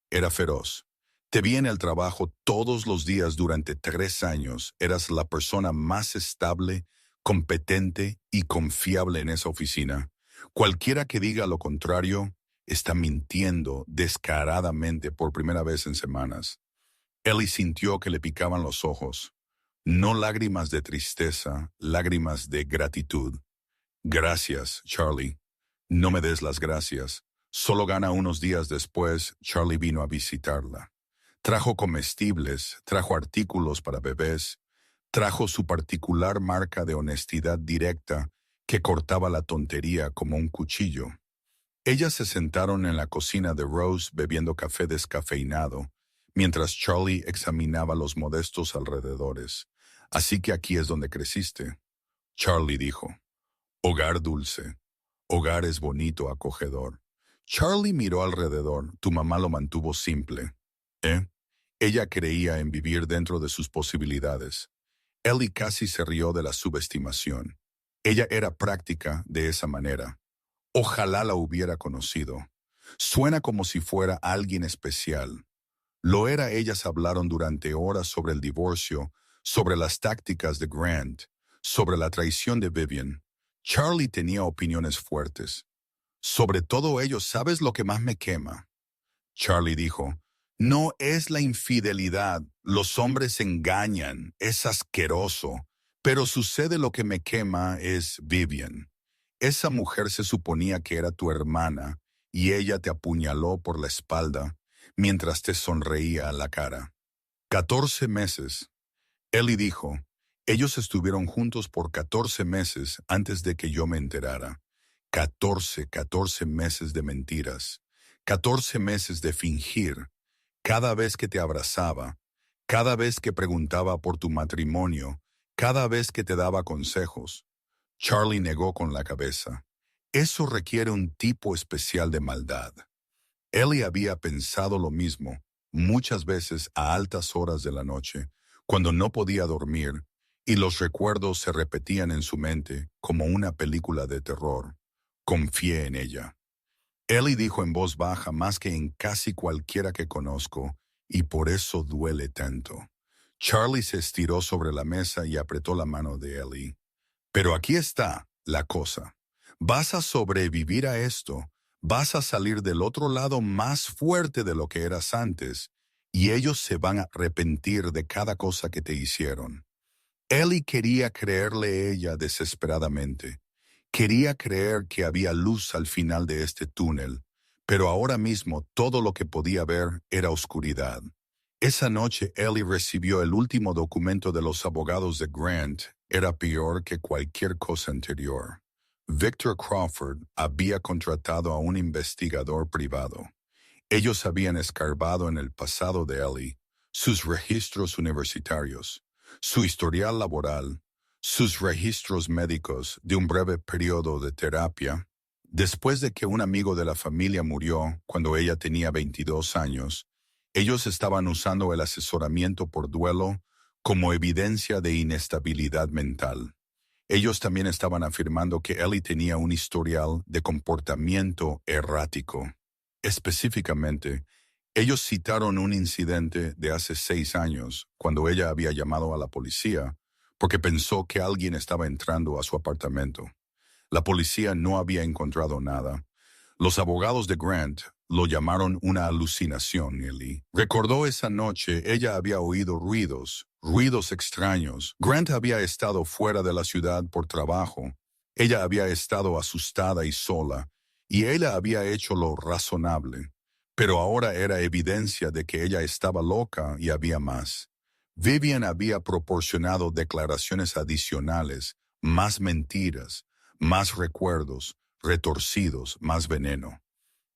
Era feroz. Te vi en el trabajo todos los días durante 3 años. Eras la persona más estable, competente y confiable en esa oficina. Cualquiera que diga lo contrario está mintiendo descaradamente por primera vez en semanas. Ellie sintió que le picaban los ojos. No lágrimas de tristeza, lágrimas de gratitud. Gracias, Charlie. No me des las gracias. Solo gana unos días después, Charlie vino a visitarla. Trajo comestibles, trajo artículos para bebés, trajo su particular marca de honestidad directa que cortaba la tontería como un cuchillo. Ellas se sentaron en la cocina de Rose bebiendo café descafeinado, mientras Charlie examinaba los modestos alrededores. Así que aquí es donde creciste. Charlie dijo. Hogar dulce. Hogar es bonito, acogedor. Charlie miró alrededor. Tu mamá lo mantuvo simple. ¿Eh? Ella creía en vivir dentro de sus posibilidades. Ellie casi se rió de la subestimación. Ella era práctica de esa manera. Ojalá la hubiera conocido. Suena como si fuera alguien especial. Lo era. Ellas hablaron durante horas sobre el divorcio, sobre las tácticas de Grant, sobre la traición de Vivian. Charlie tenía opiniones fuertes. Sobre todo ello, ¿sabes lo que más me quema? Charlie dijo, no es la infidelidad, los hombres engañan, es asqueroso, pero sucede. Lo que me quema es Vivian. Esa mujer se suponía que era tu hermana y ella te apuñaló por la espalda mientras te sonreía a la cara. 14 meses. Ellie dijo, ellos estuvieron juntos por 14 meses antes de que yo me enterara. 14 meses de mentiras. 14 meses de fingir. Cada vez que te abrazaba, cada vez que preguntaba por tu matrimonio, cada vez que te daba consejos. Charlie negó con la cabeza. Eso requiere un tipo especial de maldad. Ellie había pensado lo mismo, muchas veces a altas horas de la noche, cuando no podía dormir, y los recuerdos se repetían en su mente como una película de terror. Confié en ella. Ellie dijo en voz baja más que en casi cualquiera que conozco, y por eso duele tanto. Charlie se estiró sobre la mesa y apretó la mano de Ellie. Pero aquí está la cosa. Vas a sobrevivir a esto. Vas a salir del otro lado más fuerte de lo que eras antes, y ellos se van a arrepentir de cada cosa que te hicieron. Ellie quería creerle a ella desesperadamente. Quería creer que había luz al final de este túnel, pero ahora mismo todo lo que podía ver era oscuridad. Esa noche Ellie recibió el último documento de los abogados de Grant. Era peor que cualquier cosa anterior. Victor Crawford había contratado a un investigador privado. Ellos habían escarbado en el pasado de Ellie, sus registros universitarios, su historial laboral, sus registros médicos de un breve periodo de terapia. Después de que un amigo de la familia murió cuando ella tenía 22 años, ellos estaban usando el asesoramiento por duelo como evidencia de inestabilidad mental. Ellos también estaban afirmando que Ellie tenía un historial de comportamiento errático. Específicamente, ellos citaron un incidente de hace 6 años, cuando ella había llamado a la policía, porque pensó que alguien estaba entrando a su apartamento. La policía no había encontrado nada. Los abogados de Grant lo llamaron una alucinación, Ellie. Recordó esa noche, ella había oído ruidos extraños. Grant había estado fuera de la ciudad por trabajo. Ella había estado asustada y sola, y él había hecho lo razonable. Pero ahora era evidencia de que ella estaba loca y había más. Vivian había proporcionado declaraciones adicionales, más mentiras, más recuerdos, retorcidos, más veneno.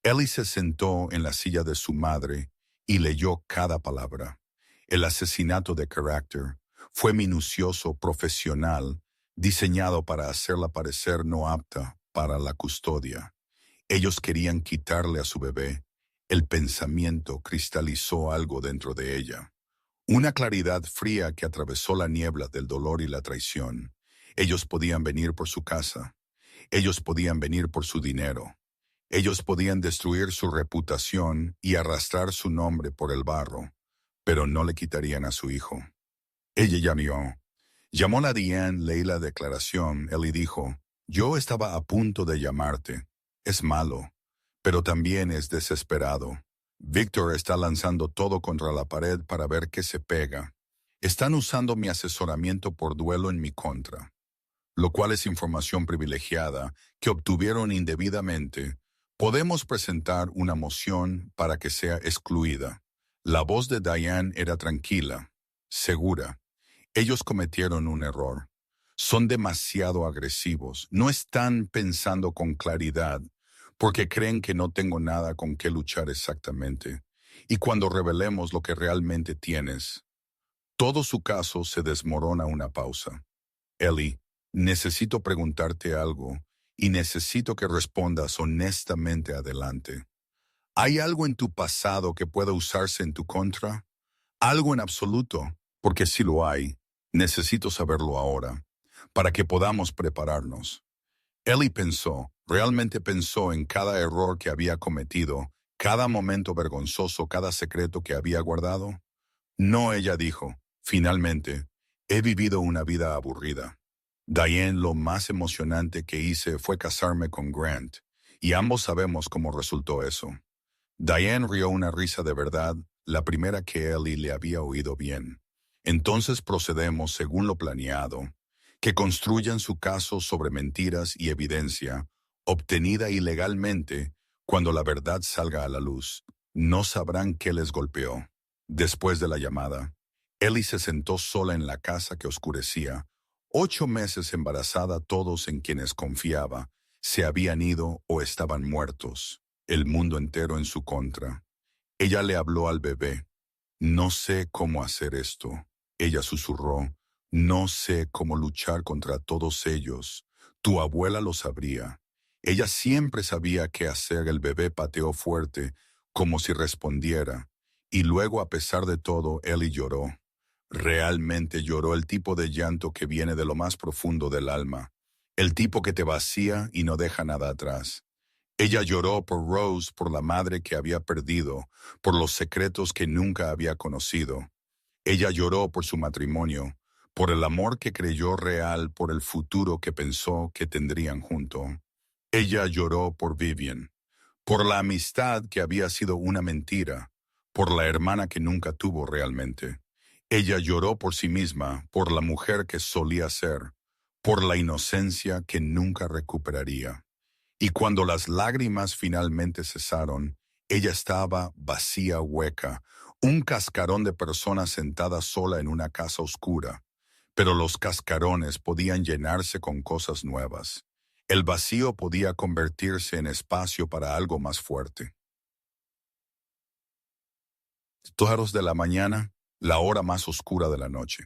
Ellie se sentó en la silla de su madre y leyó cada palabra. El asesinato de carácter fue minucioso, profesional, diseñado para hacerla parecer no apta para la custodia. Ellos querían quitarle a su bebé. El pensamiento cristalizó algo dentro de ella. Una claridad fría que atravesó la niebla del dolor y la traición. Ellos podían venir por su casa. Ellos podían venir por su dinero. Ellos podían destruir su reputación y arrastrar su nombre por el barro, pero no le quitarían a su hijo. Ella llamó a Diane, leí la declaración. Ellie dijo, yo estaba a punto de llamarte. Es malo, pero también es desesperado. Victor está lanzando todo contra la pared para ver qué se pega. Están usando mi asesoramiento por duelo en mi contra, lo cual es información privilegiada que obtuvieron indebidamente. Podemos presentar una moción para que sea excluida. La voz de Diane era tranquila, segura. Ellos cometieron un error. Son demasiado agresivos. No están pensando con claridad, porque creen que no tengo nada con qué luchar exactamente. Y cuando revelemos lo que realmente tienes, todo su caso se desmorona a una pausa. Ellie, necesito preguntarte algo y necesito que respondas honestamente adelante. ¿Hay algo en tu pasado que pueda usarse en tu contra? ¿Algo en absoluto? Porque si lo hay, necesito saberlo ahora, para que podamos prepararnos. Ellie pensó, realmente pensó en cada error que había cometido, cada momento vergonzoso, cada secreto que había guardado. No, ella dijo, finalmente, he vivido una vida aburrida. Diane, lo más emocionante que hice fue casarme con Grant, y ambos sabemos cómo resultó eso. Diane rió una risa de verdad, la primera que Ellie le había oído bien. Entonces procedemos según lo planeado, que construyan su caso sobre mentiras y evidencia, obtenida ilegalmente, Cuando la verdad salga a la luz, no sabrán qué les golpeó. Después de la llamada, Ellie se sentó sola en la casa que oscurecía. 8 meses embarazada, todos en quienes confiaba se habían ido o estaban muertos, el mundo entero en su contra. Ella le habló al bebé. No sé cómo hacer esto. Ella susurró. No sé cómo luchar contra todos ellos. Tu abuela lo sabría. Ella siempre sabía qué hacer. El bebé pateó fuerte, como si respondiera. Y luego, a pesar de todo, Ellie lloró. Realmente lloró, el tipo de llanto que viene de lo más profundo del alma. El tipo que te vacía y no deja nada atrás. Ella lloró por Rose, por la madre que había perdido, por los secretos que nunca había conocido. Ella lloró por su matrimonio, por el amor que creyó real, por el futuro que pensó que tendrían junto. Ella lloró por Vivian, por la amistad que había sido una mentira, por la hermana que nunca tuvo realmente. Ella lloró por sí misma, por la mujer que solía ser, por la inocencia que nunca recuperaría. Y cuando las lágrimas finalmente cesaron, ella estaba vacía, hueca, un cascarón de persona sentada sola en una casa oscura. Pero los cascarones podían llenarse con cosas nuevas. El vacío podía convertirse en espacio para algo más fuerte. 2 de la mañana, la hora más oscura de la noche.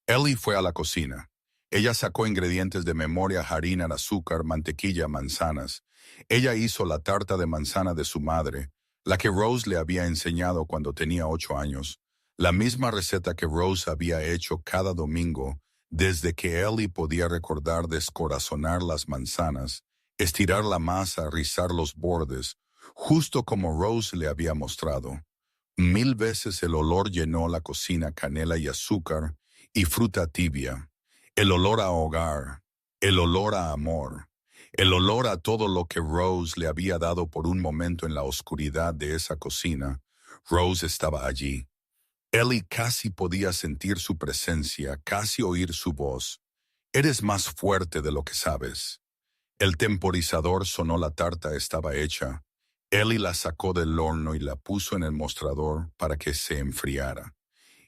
Ellie fue a la cocina. Ella sacó ingredientes de memoria: harina, azúcar, mantequilla, manzanas. Ella hizo la tarta de manzana de su madre, la que Rose le había enseñado cuando tenía 8 años, la misma receta que Rose había hecho cada domingo desde que Ellie podía recordar: descorazonar las manzanas, estirar la masa, rizar los bordes, justo como Rose le había mostrado. 1000 veces el olor llenó la cocina: canela y azúcar y fruta tibia. El olor a hogar, el olor a amor, el olor a todo lo que Rose le había dado por un momento en la oscuridad de esa cocina. Rose estaba allí. Ellie casi podía sentir su presencia, casi oír su voz. Eres más fuerte de lo que sabes. El temporizador sonó, la tarta estaba hecha. Ellie la sacó del horno y la puso en el mostrador para que se enfriara.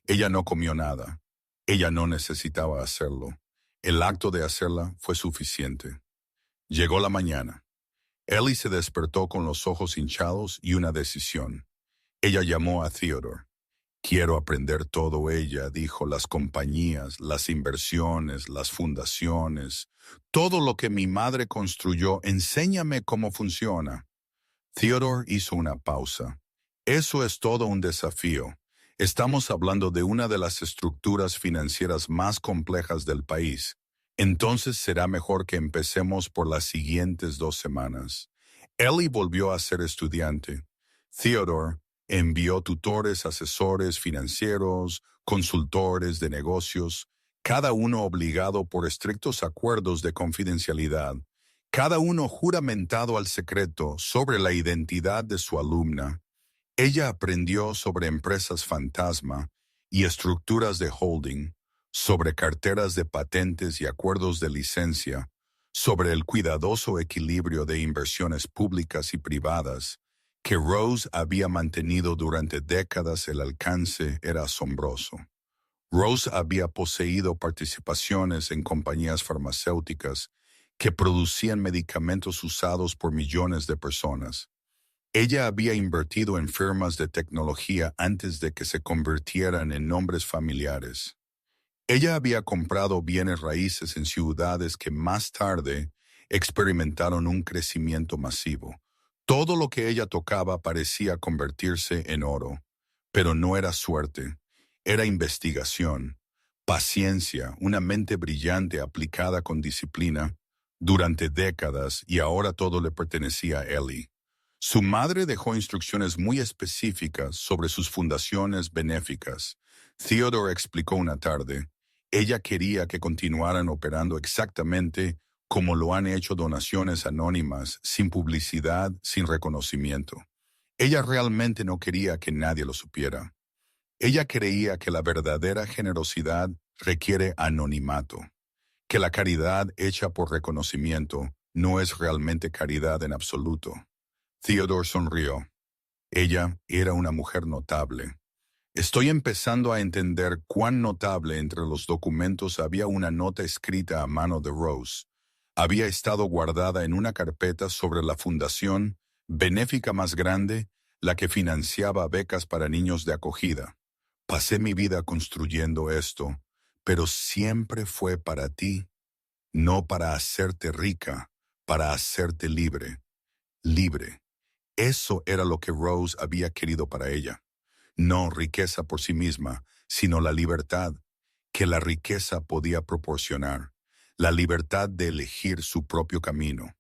Ella no comió nada. Ella no necesitaba hacerlo. El acto de hacerla fue suficiente. Llegó la mañana. Ellie se despertó con los ojos hinchados y una decisión. Ella llamó a Theodore. Quiero aprender todo, ella dijo: las compañías, las inversiones, las fundaciones, todo lo que mi madre construyó. Enséñame cómo funciona. Theodore hizo una pausa. Eso es todo un desafío. Estamos hablando de una de las estructuras financieras más complejas del país. Entonces será mejor que empecemos por las siguientes 2 semanas. Ellie volvió a ser estudiante. Theodore envió tutores, asesores financieros, consultores de negocios, cada uno obligado por estrictos acuerdos de confidencialidad, cada uno juramentado al secreto sobre la identidad de su alumna. Ella aprendió sobre empresas fantasma y estructuras de holding, sobre carteras de patentes y acuerdos de licencia, sobre el cuidadoso equilibrio de inversiones públicas y privadas que Rose había mantenido durante décadas. El alcance era asombroso. Rose había poseído participaciones en compañías farmacéuticas que producían medicamentos usados por millones de personas. Ella había invertido en firmas de tecnología antes de que se convirtieran en nombres familiares. Ella había comprado bienes raíces en ciudades que más tarde experimentaron un crecimiento masivo. Todo lo que ella tocaba parecía convertirse en oro, pero no era suerte, era investigación, paciencia, una mente brillante aplicada con disciplina durante décadas, y ahora todo le pertenecía a Ellie. Su madre dejó instrucciones muy específicas sobre sus fundaciones benéficas. Theodore explicó una tarde. Ella quería que continuaran operando exactamente como lo han hecho: donaciones anónimas, sin publicidad, sin reconocimiento. Ella realmente no quería que nadie lo supiera. Ella creía que la verdadera generosidad requiere anonimato, que la caridad hecha por reconocimiento no es realmente caridad en absoluto. Theodore sonrió. Ella era una mujer notable. Estoy empezando a entender cuán notable entre los documentos había una nota escrita a mano de Rose. Había estado guardada en una carpeta sobre la fundación benéfica más grande, la que financiaba becas para niños de acogida. Pasé mi vida construyendo esto, pero siempre fue para ti, no para hacerte rica, para hacerte libre. Libre. Eso era lo que Rose había querido para ella. No riqueza por sí misma, sino la libertad que la riqueza podía proporcionar, la libertad de elegir su propio camino,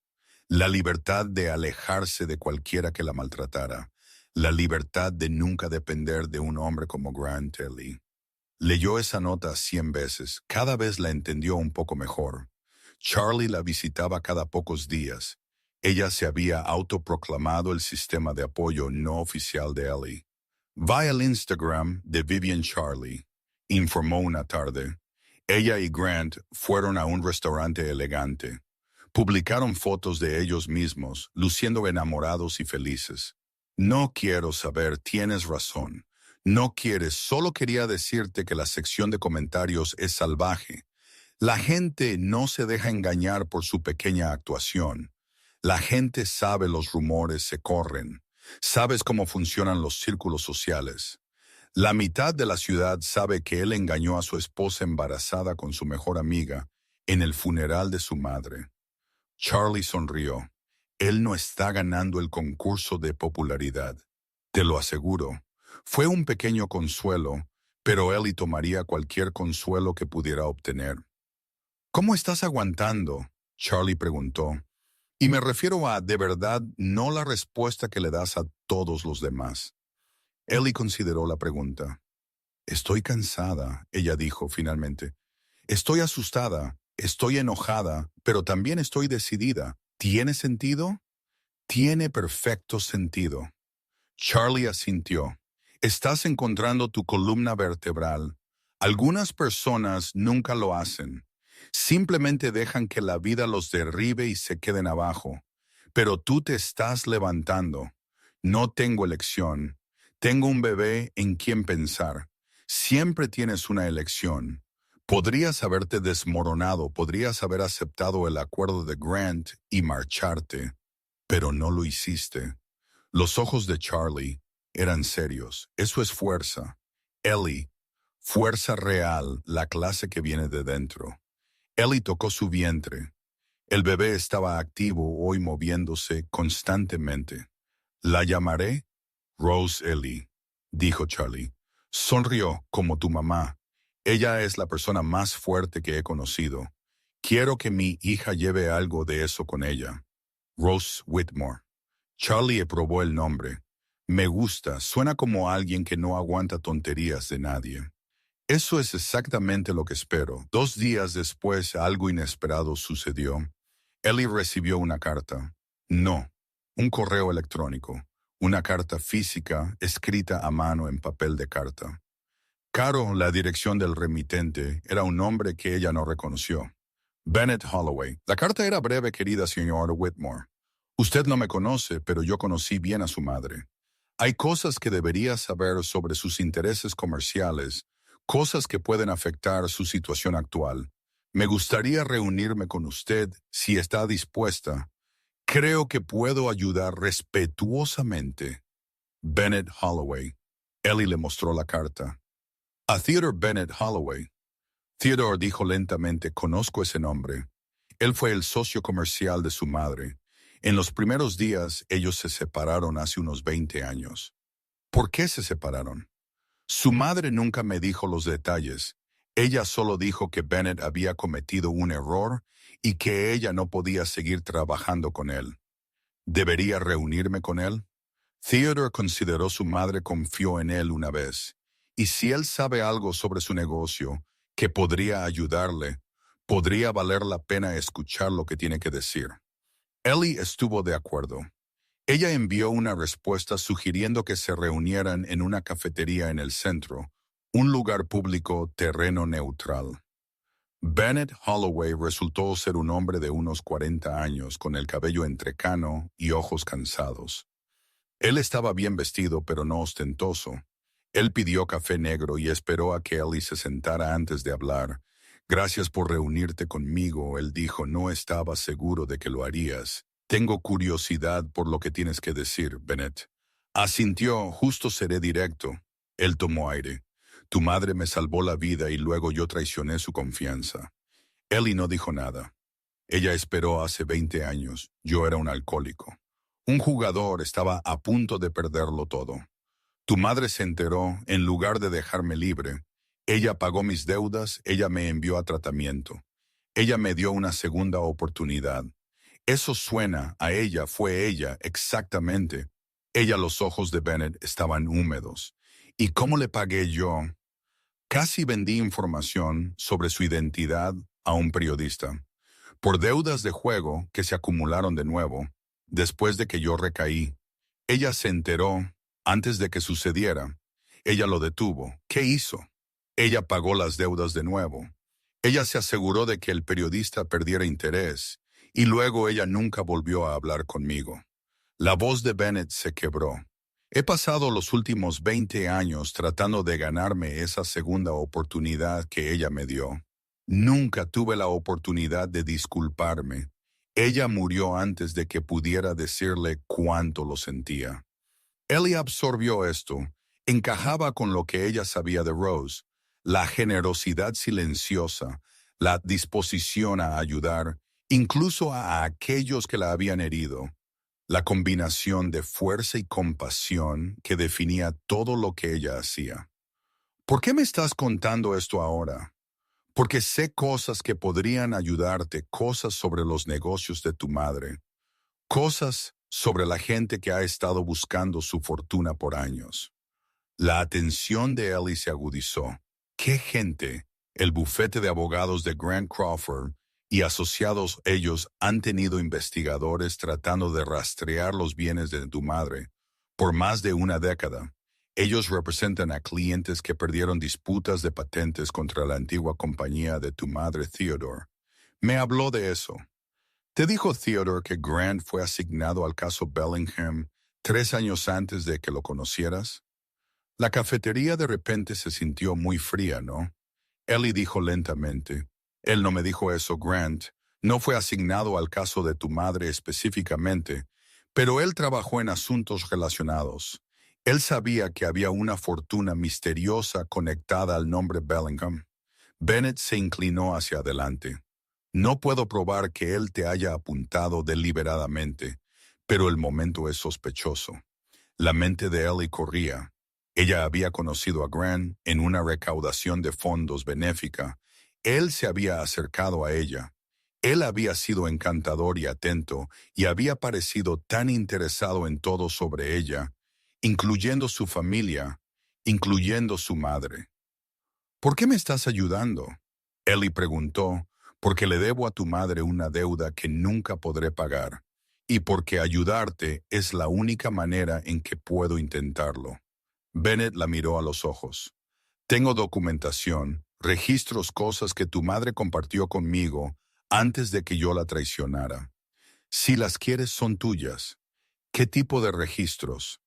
la libertad de alejarse de cualquiera que la maltratara, la libertad de nunca depender de un hombre como Grant Ellie. Leyó esa nota 100 veces, cada vez la entendió un poco mejor. Charlie la visitaba cada pocos días. Ella se había autoproclamado el sistema de apoyo no oficial de Ellie. Va al Instagram de Vivian Charlie, informó una tarde. Ella y Grant fueron a un restaurante elegante. Publicaron fotos de ellos mismos, luciendo enamorados y felices. No quiero saber, tienes razón. No quieres, solo quería decirte que la sección de comentarios es salvaje. La gente no se deja engañar por su pequeña actuación. La gente sabe los rumores se corren. Sabes cómo funcionan los círculos sociales. La mitad de la ciudad sabe que él engañó a su esposa embarazada con su mejor amiga en el funeral de su madre. Charlie sonrió. Él no está ganando el concurso de popularidad. Te lo aseguro. Fue un pequeño consuelo, pero Ellie tomaría cualquier consuelo que pudiera obtener. ¿Cómo estás aguantando?, Charlie preguntó. Y me refiero a, de verdad, no la respuesta que le das a todos los demás. Ellie consideró la pregunta. Estoy cansada, ella dijo finalmente. Estoy asustada, estoy enojada, pero también estoy decidida. ¿Tiene sentido? Tiene perfecto sentido. Charlie asintió. Estás encontrando tu columna vertebral. Algunas personas nunca lo hacen. Simplemente dejan que la vida los derribe y se queden abajo. Pero tú te estás levantando. No tengo elección. Tengo un bebé en quien pensar. Siempre tienes una elección. Podrías haberte desmoronado, podrías haber aceptado el acuerdo de Grant y marcharte, pero no lo hiciste. Los ojos de Charlie eran serios. Eso es fuerza. Ellie, fuerza real, la clase que viene de dentro. Ellie tocó su vientre. El bebé estaba activo hoy moviéndose constantemente. La llamaré Rose Ellie, dijo Charlie. Sonrió como tu mamá. Ella es la persona más fuerte que he conocido. Quiero que mi hija lleve algo de eso con ella. Rose Whitmore. Charlie aprobó el nombre. Me gusta, suena como alguien que no aguanta tonterías de nadie. Eso es exactamente lo que espero. 2 días después, algo inesperado sucedió. Ellie recibió una carta. No, un correo electrónico. Una carta física escrita a mano en papel de carta. Caro, la dirección del remitente, era un nombre que ella no reconoció. Bennett Holloway. La carta era breve, querida señora Whitmore. Usted no me conoce, pero yo conocí bien a su madre. Hay cosas que debería saber sobre sus intereses comerciales, cosas que pueden afectar su situación actual. Me gustaría reunirme con usted si está dispuesta. Creo que puedo ayudar respetuosamente. Bennett Holloway. Ellie le mostró la carta. A Theodore Bennett Holloway. Theodore dijo lentamente, conozco ese nombre. Él fue el socio comercial de su madre. En los primeros días, ellos se separaron hace unos 20 años. ¿Por qué se separaron? Su madre nunca me dijo los detalles. Ella solo dijo que Bennett había cometido un error y que ella no podía seguir trabajando con él. ¿Debería reunirme con él? Theodore consideró su madre confió en él una vez. Y si él sabe algo sobre su negocio, que podría ayudarle, podría valer la pena escuchar lo que tiene que decir. Ellie estuvo de acuerdo. Ella envió una respuesta sugiriendo que se reunieran en una cafetería en el centro, un lugar público, terreno neutral. Bennett Holloway resultó ser un hombre de unos 40 años con el cabello entrecano y ojos cansados. Él estaba bien vestido, pero no ostentoso. Él pidió café negro y esperó a que Ellie se sentara antes de hablar. Gracias por reunirte conmigo, él dijo. No estaba seguro de que lo harías. Tengo curiosidad por lo que tienes que decir, Bennett. Asintió. Justo seré directo. Él tomó aire. Tu madre me salvó la vida y luego yo traicioné su confianza. Ellie no dijo nada. Ella esperó hace 20 años. Yo era un alcohólico. Un jugador. Estaba a punto de perderlo todo. Tu madre se enteró. En lugar de dejarme libre, ella pagó mis deudas, ella me envió a tratamiento. Ella me dio una segunda oportunidad. Eso suena a ella, fue ella, exactamente. Ella, los ojos de Bennett estaban húmedos. ¿Y cómo le pagué yo? Casi vendí información sobre su identidad a un periodista. Por deudas de juego que se acumularon de nuevo, después de que yo recaí. Ella se enteró antes de que sucediera. Ella lo detuvo. ¿Qué hizo? Ella pagó las deudas de nuevo. Ella se aseguró de que el periodista perdiera interés, y luego ella nunca volvió a hablar conmigo. La voz de Bennett se quebró. He pasado los últimos 20 años tratando de ganarme esa segunda oportunidad que ella me dio. Nunca tuve la oportunidad de disculparme. Ella murió antes de que pudiera decirle cuánto lo sentía. Ellie absorbió esto. Encajaba con lo que ella sabía de Rose, la generosidad silenciosa, la disposición a ayudar, incluso a aquellos que la habían herido. La combinación de fuerza y compasión que definía todo lo que ella hacía. ¿Por qué me estás contando esto ahora? Porque sé cosas que podrían ayudarte, cosas sobre los negocios de tu madre, cosas sobre la gente que ha estado buscando su fortuna por años. La atención de Ellie se agudizó. ¿Qué gente? El bufete de abogados de Grant Crawford y asociados ellos han tenido investigadores tratando de rastrear los bienes de tu madre por más de una década. Ellos representan a clientes que perdieron disputas de patentes contra la antigua compañía de tu madre, Theodore. Me habló de eso. ¿Te dijo Theodore que Grant fue asignado al caso Bellingham 3 años antes de que lo conocieras? La cafetería de repente se sintió muy fría, ¿no? Ellie dijo lentamente. Él no me dijo eso, Grant. No fue asignado al caso de tu madre específicamente, pero él trabajó en asuntos relacionados. Él sabía que había una fortuna misteriosa conectada al nombre Bellingham. Bennett se inclinó hacia adelante. No puedo probar que él te haya apuntado deliberadamente, pero el momento es sospechoso. La mente de Ellie corría. Ella había conocido a Grant en una recaudación de fondos benéfica. Él se había acercado a ella. Él había sido encantador y atento y había parecido tan interesado en todo sobre ella, incluyendo su familia, incluyendo su madre. ¿Por qué me estás ayudando? Ellie preguntó. Porque le debo a tu madre una deuda que nunca podré pagar, y porque ayudarte es la única manera en que puedo intentarlo. Bennett la miró a los ojos. Tengo documentación, registros, cosas que tu madre compartió conmigo antes de que yo la traicionara. Si las quieres, son tuyas. ¿Qué tipo de registros?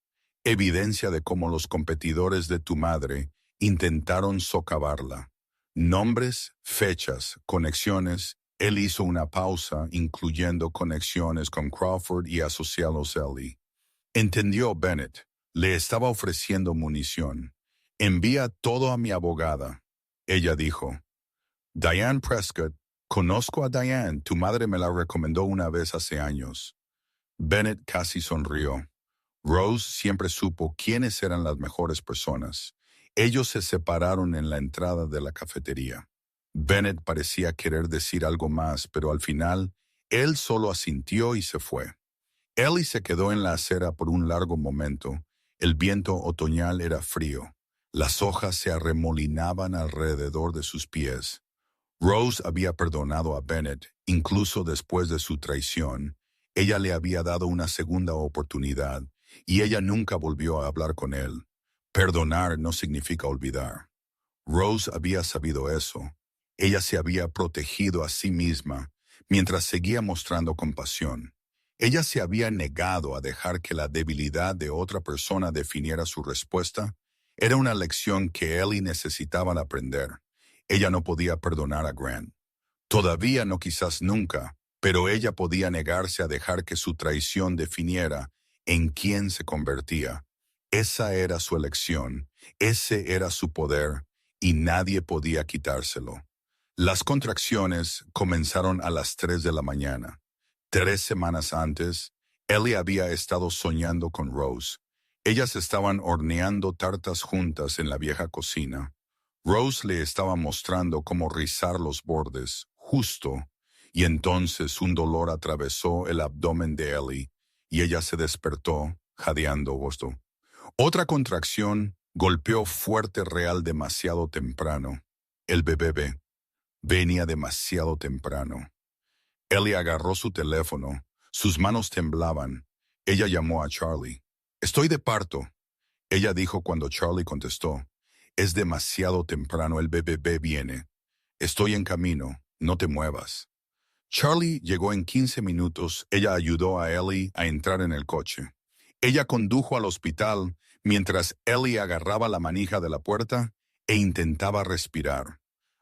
Evidencia de cómo los competidores de tu madre intentaron socavarla. Nombres, fechas, conexiones. Él hizo una pausa, incluyendo conexiones con Crawford y asociados Ellie. Entendió Bennett. Le estaba ofreciendo munición. Envía todo a mi abogada. Ella dijo. Diane Prescott. Conozco a Diane. Tu madre me la recomendó una vez hace años. Bennett casi sonrió. Rose siempre supo quiénes eran las mejores personas. Ellos se separaron en la entrada de la cafetería. Bennett parecía querer decir algo más, pero al final, él solo asintió y se fue. Ellie se quedó en la acera por un largo momento. El viento otoñal era frío. Las hojas se arremolinaban alrededor de sus pies. Rose había perdonado a Bennett, incluso después de su traición. Ella le había dado una segunda oportunidad, y ella nunca volvió a hablar con él. Perdonar no significa olvidar. Rose había sabido eso. Ella se había protegido a sí misma mientras seguía mostrando compasión. Ella se había negado a dejar que la debilidad de otra persona definiera su respuesta. Era una lección que Ellie necesitaba aprender. Ella no podía perdonar a Grant. Todavía no, quizás nunca, pero ella podía negarse a dejar que su traición definiera en quién se convertía. Esa era su elección, ese era su poder, y nadie podía quitárselo. Las contracciones comenzaron a las 3 de la mañana. 3 semanas antes, Ellie había estado soñando con Rose. Ellas estaban horneando tartas juntas en la vieja cocina. Rose le estaba mostrando cómo rizar los bordes, justo, y entonces un dolor atravesó el abdomen de Ellie, y ella se despertó, jadeando gozo. Otra contracción golpeó fuerte real demasiado temprano. El bebé venía demasiado temprano. Ellie agarró su teléfono. Sus manos temblaban. Ella llamó a Charlie. «Estoy de parto», ella dijo cuando Charlie contestó. «Es demasiado temprano, el bebé viene. Estoy en camino, no te muevas». Charlie llegó en 15 minutos. Ella ayudó a Ellie a entrar en el coche. Ella condujo al hospital mientras Ellie agarraba la manija de la puerta e intentaba respirar.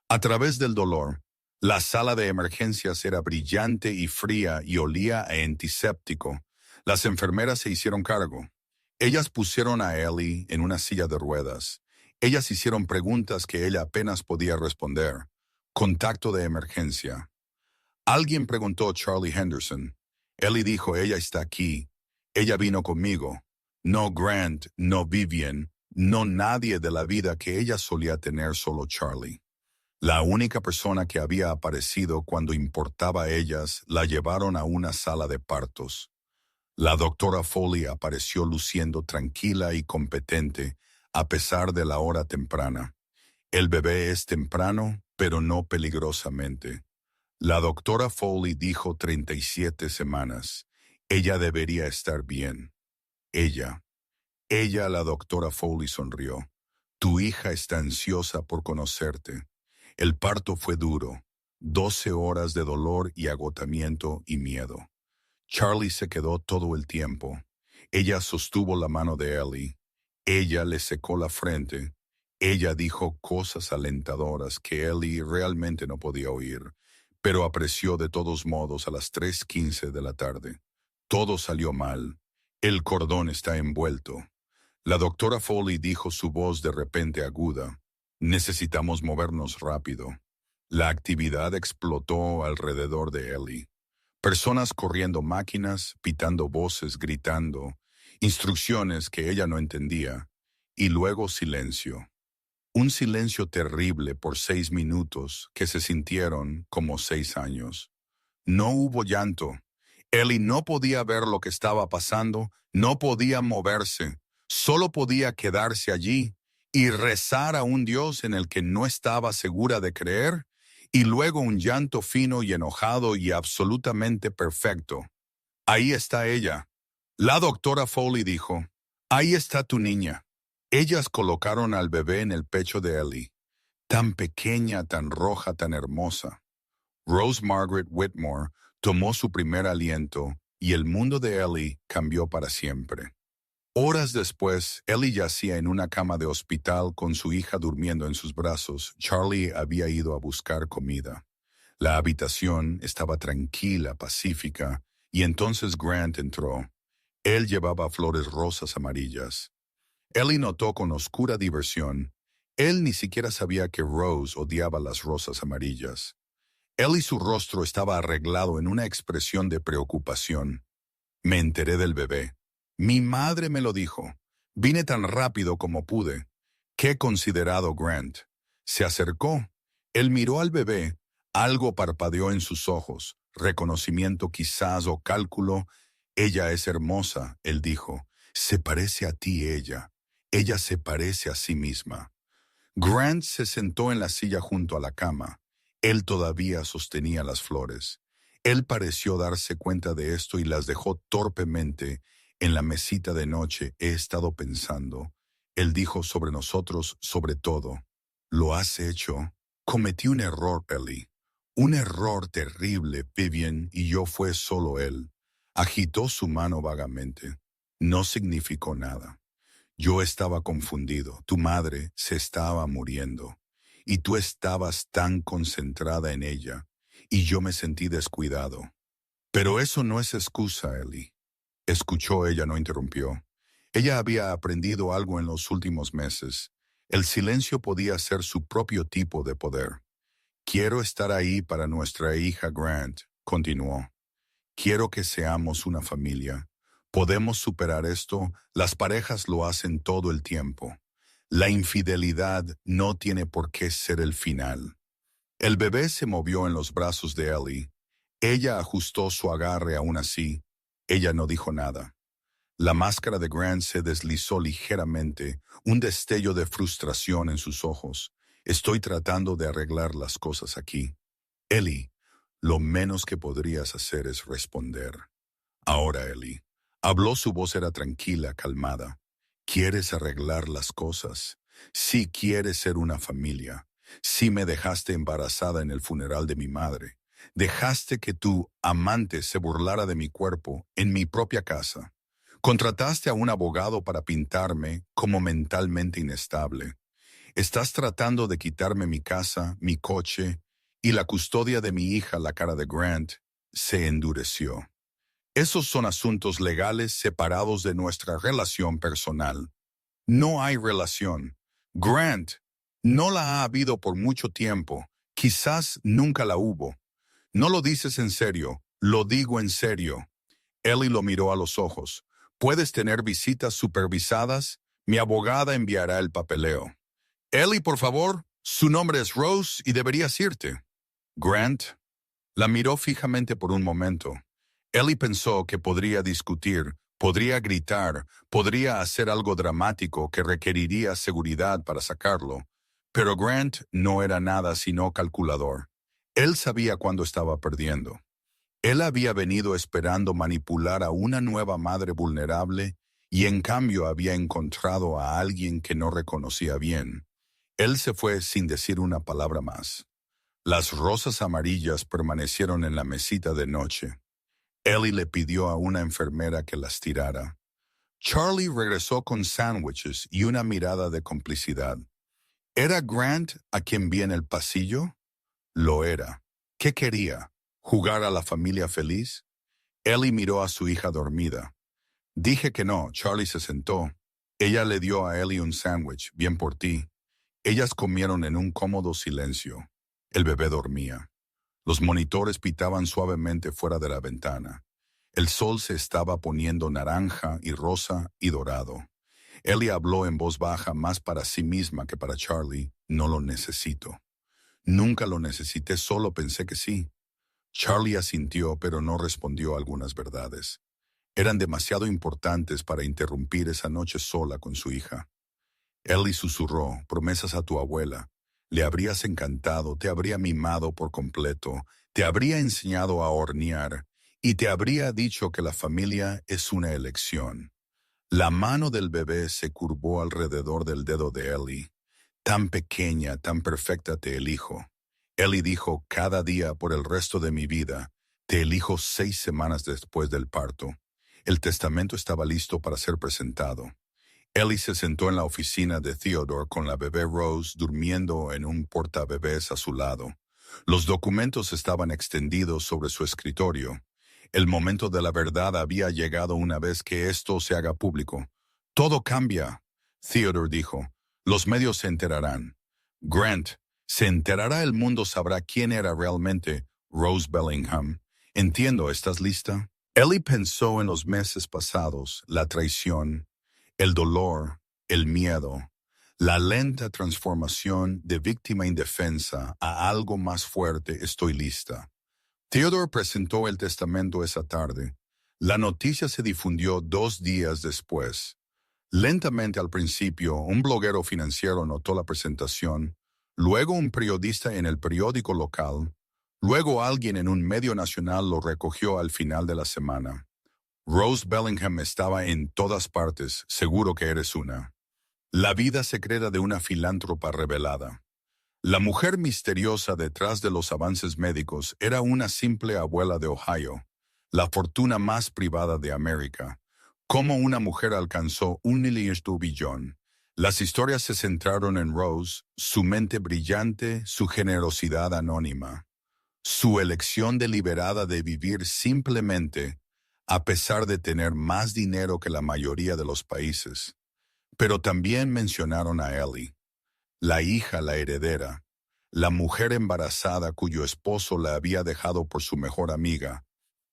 A través del dolor, la sala de emergencias era brillante y fría y olía a antiséptico. Las enfermeras se hicieron cargo. Ellas pusieron a Ellie en una silla de ruedas. Ellas hicieron preguntas que ella apenas podía responder. Contacto de emergencia. Alguien preguntó a Charlie Henderson. Ellie dijo, «Ella está aquí. Ella vino conmigo. No Grant, no Vivian, no nadie de la vida que ella solía tener, solo Charlie». La única persona que había aparecido cuando importaba a ellas la llevaron a una sala de partos. La doctora Foley apareció luciendo tranquila y competente a pesar de la hora temprana. El bebé es temprano, pero no peligrosamente. La doctora Foley dijo 37 semanas. Ella debería estar bien. Ella, la doctora Foley sonrió. Tu hija está ansiosa por conocerte. El parto fue duro, 12 horas de dolor y agotamiento y miedo. Charlie se quedó todo el tiempo. Ella sostuvo la mano de Ellie. Ella le secó la frente. Ella dijo cosas alentadoras que Ellie realmente no podía oír, pero apreció de todos modos a las 3:15 de la tarde. Todo salió mal. El cordón está envuelto. La doctora Foley dijo, su voz de repente aguda. Necesitamos movernos rápido. La actividad explotó alrededor de Ellie. Personas corriendo máquinas, pitando voces, gritando, instrucciones que ella no entendía, y luego silencio. Un silencio terrible por 6 minutos que se sintieron como 6 años. No hubo llanto. Ellie no podía ver lo que estaba pasando, no podía moverse, solo podía quedarse allí y rezar a un Dios en el que no estaba segura de creer, y luego un llanto fino y enojado y absolutamente perfecto. Ahí está ella. La doctora Foley dijo, ahí está tu niña. Ellas colocaron al bebé en el pecho de Ellie, tan pequeña, tan roja, tan hermosa. Rose Margaret Whitmore tomó su primer aliento y el mundo de Ellie cambió para siempre. Horas después, Ellie yacía en una cama de hospital con su hija durmiendo en sus brazos. Charlie había ido a buscar comida. La habitación estaba tranquila, pacífica, y entonces Grant entró. Él llevaba flores rosas amarillas. Ellie notó con oscura diversión. Él ni siquiera sabía que Rose odiaba las rosas amarillas. Ellie, su rostro estaba arreglado en una expresión de preocupación. Me enteré del bebé. Mi madre me lo dijo. Vine tan rápido como pude. Qué considerado Grant. Se acercó. Él miró al bebé. Algo parpadeó en sus ojos. Reconocimiento quizás o cálculo. Ella es hermosa, él dijo. Se parece a ti ella. Ella se parece a sí misma. Grant se sentó en la silla junto a la cama. Él todavía sostenía las flores. Él pareció darse cuenta de esto y las dejó torpemente en la mesita de noche. He estado pensando. Él dijo sobre nosotros, sobre todo. ¿Lo has hecho? Cometí un error, Ellie. Un error terrible, Vivian, y yo fue solo él. Agitó su mano vagamente. No significó nada. Yo estaba confundido. Tu madre se estaba muriendo. Y tú estabas tan concentrada en ella. Y yo me sentí descuidado. Pero eso no es excusa, Ellie. Escuchó ella, no interrumpió. Ella había aprendido algo en los últimos meses. El silencio podía ser su propio tipo de poder. Quiero estar ahí para nuestra hija Grant, continuó. Quiero que seamos una familia. Podemos superar esto, las parejas lo hacen todo el tiempo. La infidelidad no tiene por qué ser el final. El bebé se movió en los brazos de Ellie. Ella ajustó su agarre aún así. Ella no dijo nada. La máscara de Grant se deslizó ligeramente, un destello de frustración en sus ojos. Estoy tratando de arreglar las cosas aquí. Ellie, lo menos que podrías hacer es responder. Ahora, Ellie. Habló, su voz era tranquila, calmada. ¿Quieres arreglar las cosas? Sí quieres ser una familia. Sí me dejaste embarazada en el funeral de mi madre. Dejaste que tu amante se burlara de mi cuerpo en mi propia casa. Contrataste a un abogado para pintarme como mentalmente inestable. Estás tratando de quitarme mi casa, mi coche y la custodia de mi hija. La cara de Grant se endureció. Esos son asuntos legales separados de nuestra relación personal. No hay relación. Grant, no la ha habido por mucho tiempo. Quizás nunca la hubo. No lo dices en serio, lo digo en serio. Ellie lo miró a los ojos. ¿Puedes tener visitas supervisadas? Mi abogada enviará el papeleo. Ellie, por favor, su nombre es Rose y deberías irte. Grant la miró fijamente por un momento. Ellie pensó que podría discutir, podría gritar, podría hacer algo dramático que requeriría seguridad para sacarlo. Pero Grant no era nada sino calculador. Él sabía cuándo estaba perdiendo. Él había venido esperando manipular a una nueva madre vulnerable y en cambio había encontrado a alguien que no reconocía bien. Él se fue sin decir una palabra más. Las rosas amarillas permanecieron en la mesita de noche. Ellie le pidió a una enfermera que las tirara. Charlie regresó con sándwiches y una mirada de complicidad. ¿Era Grant a quien vi en el pasillo? Lo era. ¿Qué quería? ¿Jugar a la familia feliz? Ellie miró a su hija dormida. Dije que no. Charlie se sentó. Ella le dio a Ellie un sándwich. Bien por ti. Ellas comieron en un cómodo silencio. El bebé dormía. Los monitores pitaban suavemente fuera de la ventana. El sol se estaba poniendo naranja y rosa y dorado. Ellie habló en voz baja, más para sí misma que para Charlie. No lo necesito. Nunca lo necesité, solo pensé que sí. Charlie asintió, pero no respondió a algunas verdades. Eran demasiado importantes para interrumpir esa noche sola con su hija. Ellie susurró, promesas a tu abuela. Le habrías encantado, te habría mimado por completo, te habría enseñado a hornear y te habría dicho que la familia es una elección. La mano del bebé se curvó alrededor del dedo de Ellie. Tan pequeña, tan perfecta te elijo. Ellie dijo, cada día por el resto de mi vida, te elijo 6 semanas después del parto. El testamento estaba listo para ser presentado. Ellie se sentó en la oficina de Theodore con la bebé Rose durmiendo en un portabebés a su lado. Los documentos estaban extendidos sobre su escritorio. El momento de la verdad había llegado una vez que esto se haga público. Todo cambia, Theodore dijo. Los medios se enterarán. Grant, se enterará, el mundo sabrá quién era realmente Rose Bellingham. Entiendo, ¿estás lista? Ellie pensó en los meses pasados, la traición, el dolor, el miedo, la lenta transformación de víctima indefensa a algo más fuerte. Estoy lista. Theodore presentó el testamento esa tarde. La noticia se difundió 2 días después. Lentamente al principio, un bloguero financiero notó la presentación, luego un periodista en el periódico local, luego alguien en un medio nacional lo recogió al final de la semana. Rose Bellingham estaba en todas partes, seguro que eres una. La vida secreta de una filántropa revelada. La mujer misteriosa detrás de los avances médicos era una simple abuela de Ohio. la fortuna más privada de América. Cómo una mujer alcanzó $1 billón. Las historias se centraron en Rose, su mente brillante, su generosidad anónima, su elección deliberada de vivir simplemente a pesar de tener más dinero que la mayoría de los países. Pero también mencionaron a Ellie, la hija, la heredera, la mujer embarazada cuyo esposo la había dejado por su mejor amiga.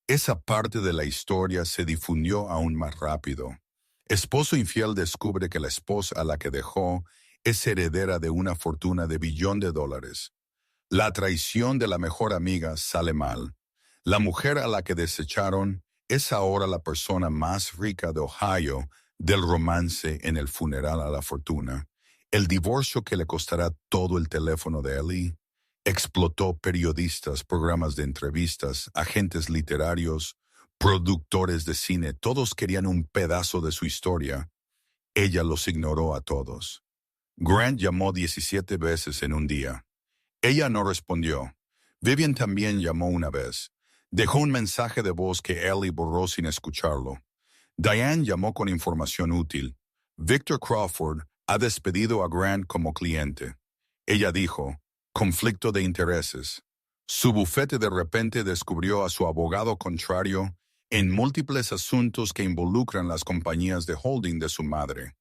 Esa parte de la historia se difundió aún más rápido. Esposo infiel descubre que la esposa a la que dejó es heredera de una fortuna de $1 billón. La traición de la mejor amiga sale mal. La mujer a la que desecharon es ahora la persona más rica de Ohio del romance en el funeral a la fortuna. El divorcio que le costará todo el teléfono de Ellie explotó periodistas, programas de entrevistas, agentes literarios, productores de cine. Todos querían un pedazo de su historia. Ella los ignoró a todos. Grant llamó 17 veces en un día. Ella no respondió. Vivian también llamó una vez. Dejó un mensaje de voz que Ellie borró sin escucharlo. Diane llamó con información útil. Victor Crawford ha despedido a Grant como cliente. Ella dijo, conflicto de intereses. Su bufete de repente descubrió a su abogado contrario en múltiples asuntos que involucran las compañías de holding de su madre.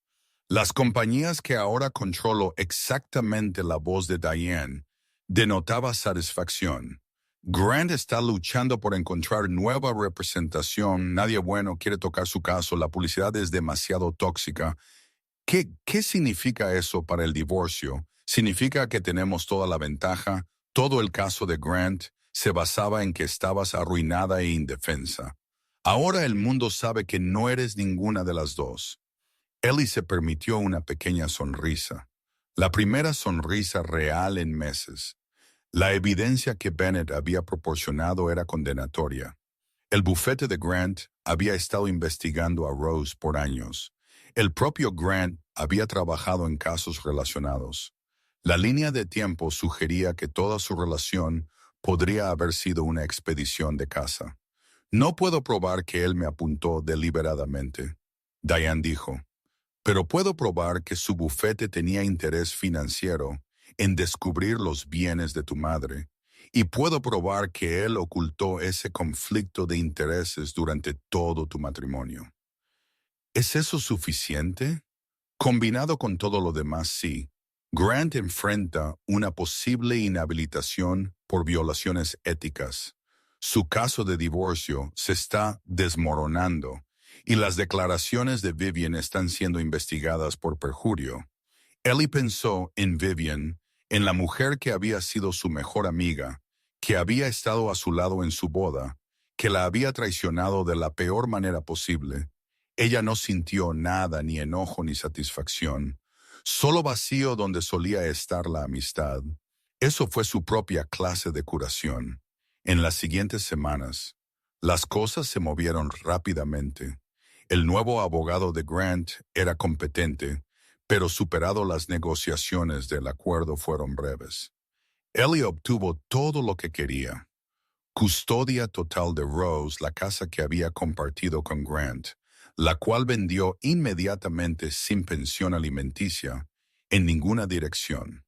Las compañías que ahora controló exactamente la voz de Diane denotaba satisfacción. Grant está luchando por encontrar nueva representación. Nadie bueno quiere tocar su caso. La publicidad es demasiado tóxica. ¿Qué significa eso para el divorcio? Significa que tenemos toda la ventaja. Todo el caso de Grant se basaba en que estabas arruinada e indefensa. Ahora el mundo sabe que no eres ninguna de las dos. Ellie se permitió una pequeña sonrisa. La primera sonrisa real en meses. La evidencia que Bennett había proporcionado era condenatoria. El bufete de Grant había estado investigando a Rose por años. El propio Grant había trabajado en casos relacionados. La línea de tiempo sugería que toda su relación podría haber sido una expedición de caza. No puedo probar que él me apuntó deliberadamente, Diane dijo, pero puedo probar que su bufete tenía interés financiero en descubrir los bienes de tu madre, y puedo probar que él ocultó ese conflicto de intereses durante todo tu matrimonio. ¿Es eso suficiente? Combinado con todo lo demás, sí. Grant enfrenta una posible inhabilitación por violaciones éticas. Su caso de divorcio se está desmoronando y las declaraciones de Vivian están siendo investigadas por perjurio. Ellie pensó en Vivian, en la mujer que había sido su mejor amiga, que había estado a su lado en su boda, que la había traicionado de la peor manera posible. Ella no sintió nada, ni enojo ni satisfacción, solo vacío donde solía estar la amistad. Eso fue su propia clase de curación. En las siguientes semanas, las cosas se movieron rápidamente. El nuevo abogado de Grant era competente, pero superado las negociaciones del acuerdo fueron breves. Ellie obtuvo todo lo que quería. Custodia total de Rose, la casa que había compartido con Grant, la cual vendió inmediatamente sin pensión alimenticia, en ninguna dirección.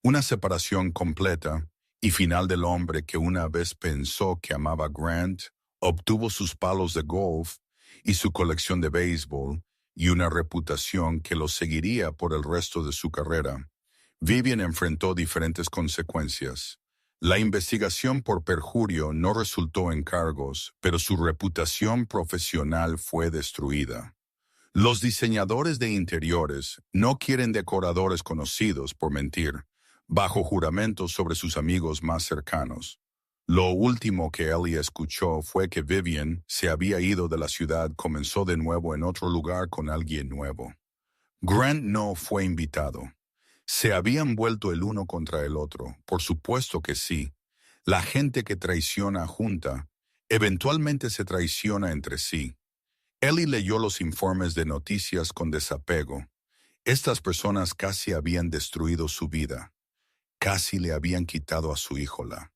Una separación completa y final del hombre que una vez pensó que amaba a Grant, obtuvo sus palos de golf y su colección de béisbol y una reputación que lo seguiría por el resto de su carrera. Vivian enfrentó diferentes consecuencias. La investigación por perjurio no resultó en cargos, pero su reputación profesional fue destruida. Los diseñadores de interiores no quieren decoradores conocidos por mentir, bajo juramento sobre sus amigos más cercanos. Lo último que Ellie escuchó fue que Vivian se había ido de la ciudad, comenzó de nuevo en otro lugar con alguien nuevo. Grant no fue invitado. ¿Se habían vuelto el uno contra el otro? Por supuesto que sí. La gente que traiciona junta, eventualmente se traiciona entre sí. Ellie leyó los informes de noticias con desapego. Estas personas casi habían destruido su vida. Casi le habían quitado a su híjola.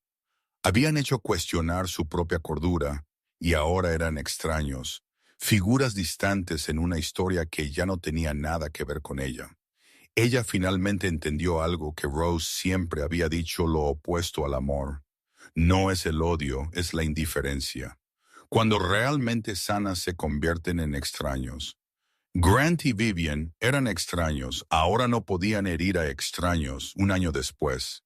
Habían hecho cuestionar su propia cordura y ahora eran extraños, figuras distantes en una historia que ya no tenía nada que ver con ella. Ella finalmente entendió algo que Rose siempre había dicho, lo opuesto al amor. No es el odio, es la indiferencia. Cuando realmente sanas se convierten en extraños. Grant y Vivian eran extraños, ahora no podían herir a extraños un año después.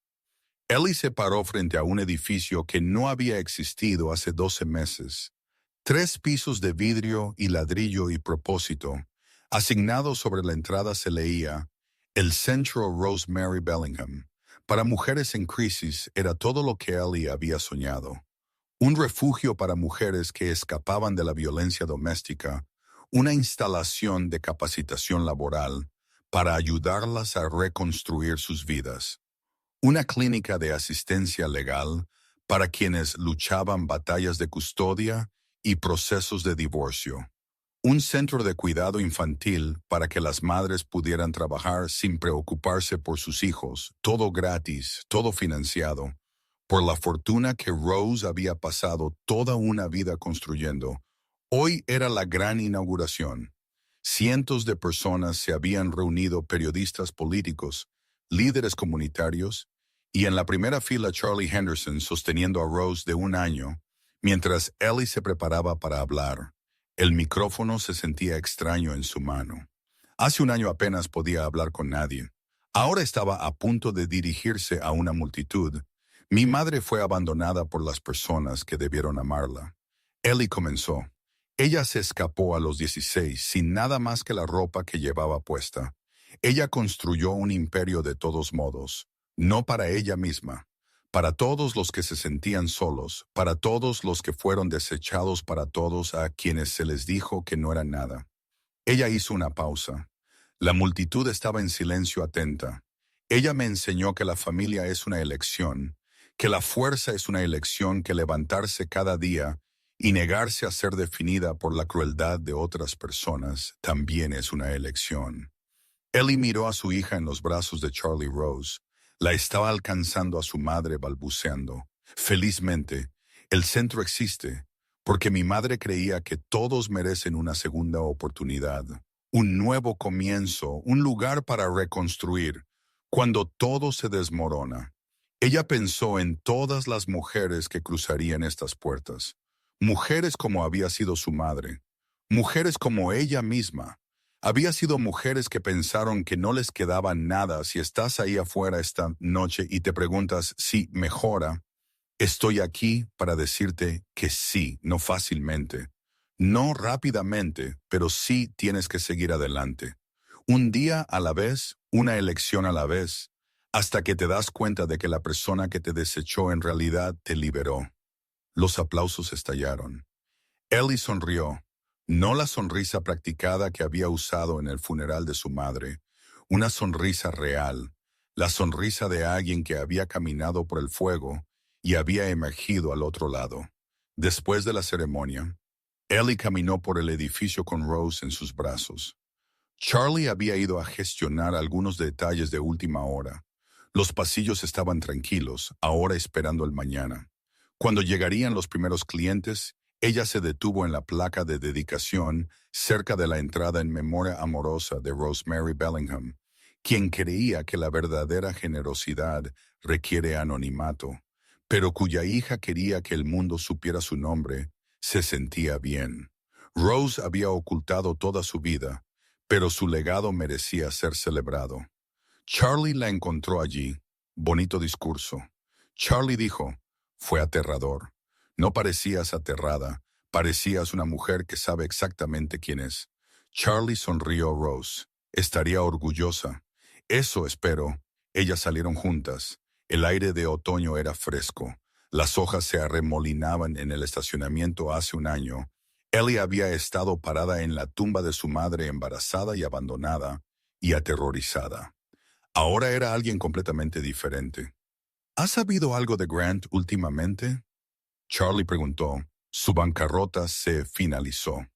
Ellie se paró frente a un edificio que no había existido hace 12 meses. 3 pisos de vidrio y ladrillo y propósito. Asignado sobre la entrada se leía el Centro Rosemary Bellingham. Para mujeres en crisis era todo lo que Ellie había soñado. Un refugio para mujeres que escapaban de la violencia doméstica, una instalación de capacitación laboral para ayudarlas a reconstruir sus vidas, una clínica de asistencia legal para quienes luchaban batallas de custodia y procesos de divorcio, un centro de cuidado infantil para que las madres pudieran trabajar sin preocuparse por sus hijos, todo gratis, todo financiado, por la fortuna que Rose había pasado toda una vida construyendo. Hoy era la gran inauguración. Cientos de personas se habían reunido, periodistas políticos, líderes comunitarios, y en la primera fila Charlie Henderson sosteniendo a Rose de 1 año, mientras Ellie se preparaba para hablar. El micrófono se sentía extraño en su mano. Hace 1 año apenas podía hablar con nadie. Ahora estaba a punto de dirigirse a una multitud. Mi madre fue abandonada por las personas que debieron amarla. Ellie comenzó. Ella se escapó a los 16 sin nada más que la ropa que llevaba puesta. Ella construyó un imperio de todos modos, no para ella misma, para todos los que se sentían solos, para todos los que fueron desechados, para todos a quienes se les dijo que no eran nada. Ella hizo una pausa. La multitud estaba en silencio atenta. Ella me enseñó que la familia es una elección, que la fuerza es una elección, que levantarse cada día y negarse a ser definida por la crueldad de otras personas también es una elección. Ellie miró a su hija en los brazos de Charlie Rose. La estaba alcanzando a su madre balbuceando. Felizmente, el centro existe, porque mi madre creía que todos merecen una segunda oportunidad, un nuevo comienzo, un lugar para reconstruir, cuando todo se desmorona. Ella pensó en todas las mujeres que cruzarían estas puertas, mujeres como había sido su madre, mujeres como ella misma. Había sido mujeres que pensaron que no les quedaba nada. Si estás ahí afuera esta noche y te preguntas si mejora, estoy aquí para decirte que sí, no fácilmente, no rápidamente, pero sí tienes que seguir adelante. Un día a la vez, una elección a la vez, hasta que te das cuenta de que la persona que te desechó en realidad te liberó. Los aplausos estallaron. Ellie sonrió, no la sonrisa practicada que había usado en el funeral de su madre, una sonrisa real, la sonrisa de alguien que había caminado por el fuego y había emergido al otro lado. Después de la ceremonia, Ellie caminó por el edificio con Rose en sus brazos. Charlie había ido a gestionar algunos detalles de última hora. Los pasillos estaban tranquilos, ahora esperando el mañana. Cuando llegarían los primeros clientes, ella se detuvo en la placa de dedicación cerca de la entrada en memoria amorosa de Rosemary Bellingham, quien creía que la verdadera generosidad requiere anonimato, pero cuya hija quería que el mundo supiera su nombre, se sentía bien. Rose había ocultado toda su vida, pero su legado merecía ser celebrado. Charlie la encontró allí. Bonito discurso. Charlie dijo, fue aterrador. No parecías aterrada, parecías una mujer que sabe exactamente quién es. Charlie sonrió a Rose. Estaría orgullosa. Eso espero. Ellas salieron juntas. El aire de otoño era fresco. Las hojas se arremolinaban en el estacionamiento hace 1 año. Ellie había estado parada en la tumba de su madre embarazada y abandonada y aterrorizada. Ahora era alguien completamente diferente. ¿Has sabido algo de Grant últimamente? Charlie preguntó. Su bancarrota se finalizó.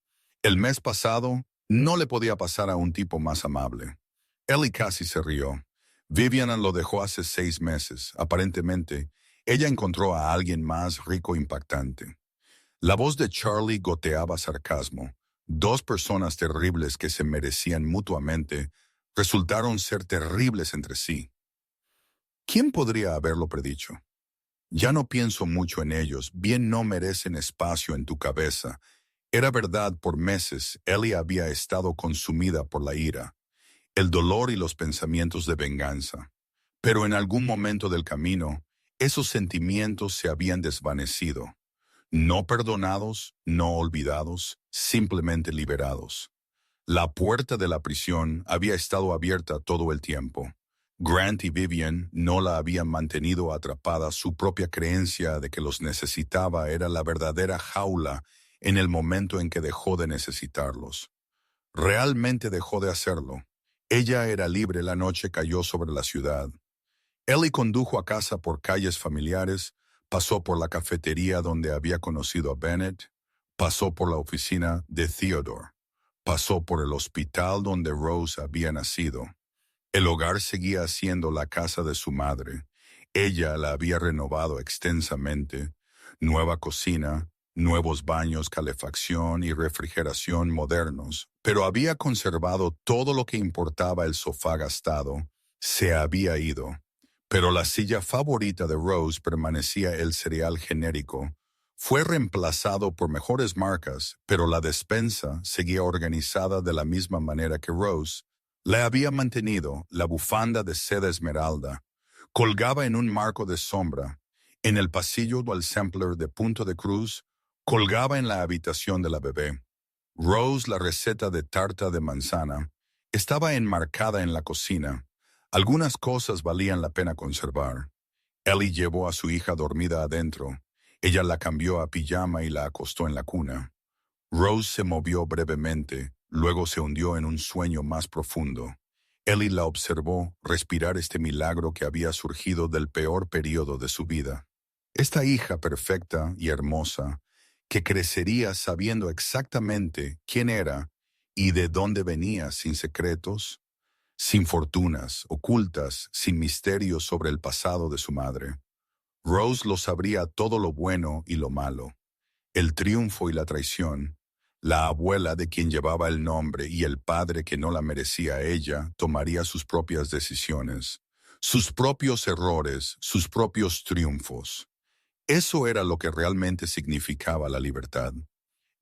El mes pasado no le podía pasar a un tipo más amable. Ellie casi se rió. Vivian lo dejó hace 6 meses. Aparentemente, ella encontró a alguien más rico e impactante. La voz de Charlie goteaba sarcasmo. Dos personas terribles que se merecían mutuamente resultaron ser terribles entre sí. ¿Quién podría haberlo predicho? Ya no pienso mucho en ellos, bien no merecen espacio en tu cabeza. Era verdad, por meses, Ellie había estado consumida por la ira, el dolor y los pensamientos de venganza. Pero en algún momento del camino, esos sentimientos se habían desvanecido. No perdonados, no olvidados, simplemente liberados. La puerta de la prisión había estado abierta todo el tiempo. Grant y Vivian no la habían mantenido atrapada. Su propia creencia de que los necesitaba era la verdadera jaula en el momento en que dejó de necesitarlos. Realmente dejó de hacerlo. Ella era libre. La noche cayó sobre la ciudad. Ellie condujo a casa por calles familiares, pasó por la cafetería donde había conocido a Bennett, pasó por la oficina de Theodore, pasó por el hospital donde Rose había nacido. El hogar seguía siendo la casa de su madre. Ella la había renovado extensamente. Nueva cocina, nuevos baños, calefacción y refrigeración modernos, pero había conservado todo lo que importaba. El sofá gastado se había ido. Pero la silla favorita de Rose permanecía. El cereal genérico fue reemplazado por mejores marcas, pero la despensa seguía organizada de la misma manera que Rose la había mantenido. La bufanda de seda esmeralda colgaba en un marco de sombra. En el pasillo del sampler de punto de cruz colgaba en la habitación de la bebé. Rose, la receta de tarta de manzana, estaba enmarcada en la cocina. Algunas cosas valían la pena conservar. Ellie llevó a su hija dormida adentro. Ella la cambió a pijama y la acostó en la cuna. Rose se movió brevemente, luego se hundió en un sueño más profundo. Ellie la observó respirar este milagro que había surgido del peor período de su vida. Esta hija perfecta y hermosa, que crecería sabiendo exactamente quién era y de dónde venía, sin secretos, sin fortunas ocultas, sin misterios sobre el pasado de su madre. Rose lo sabría todo, lo bueno y lo malo, el triunfo y la traición. La abuela de quien llevaba el nombre y el padre que no la merecía. Ella tomaría sus propias decisiones, sus propios errores, sus propios triunfos. Eso era lo que realmente significaba la libertad.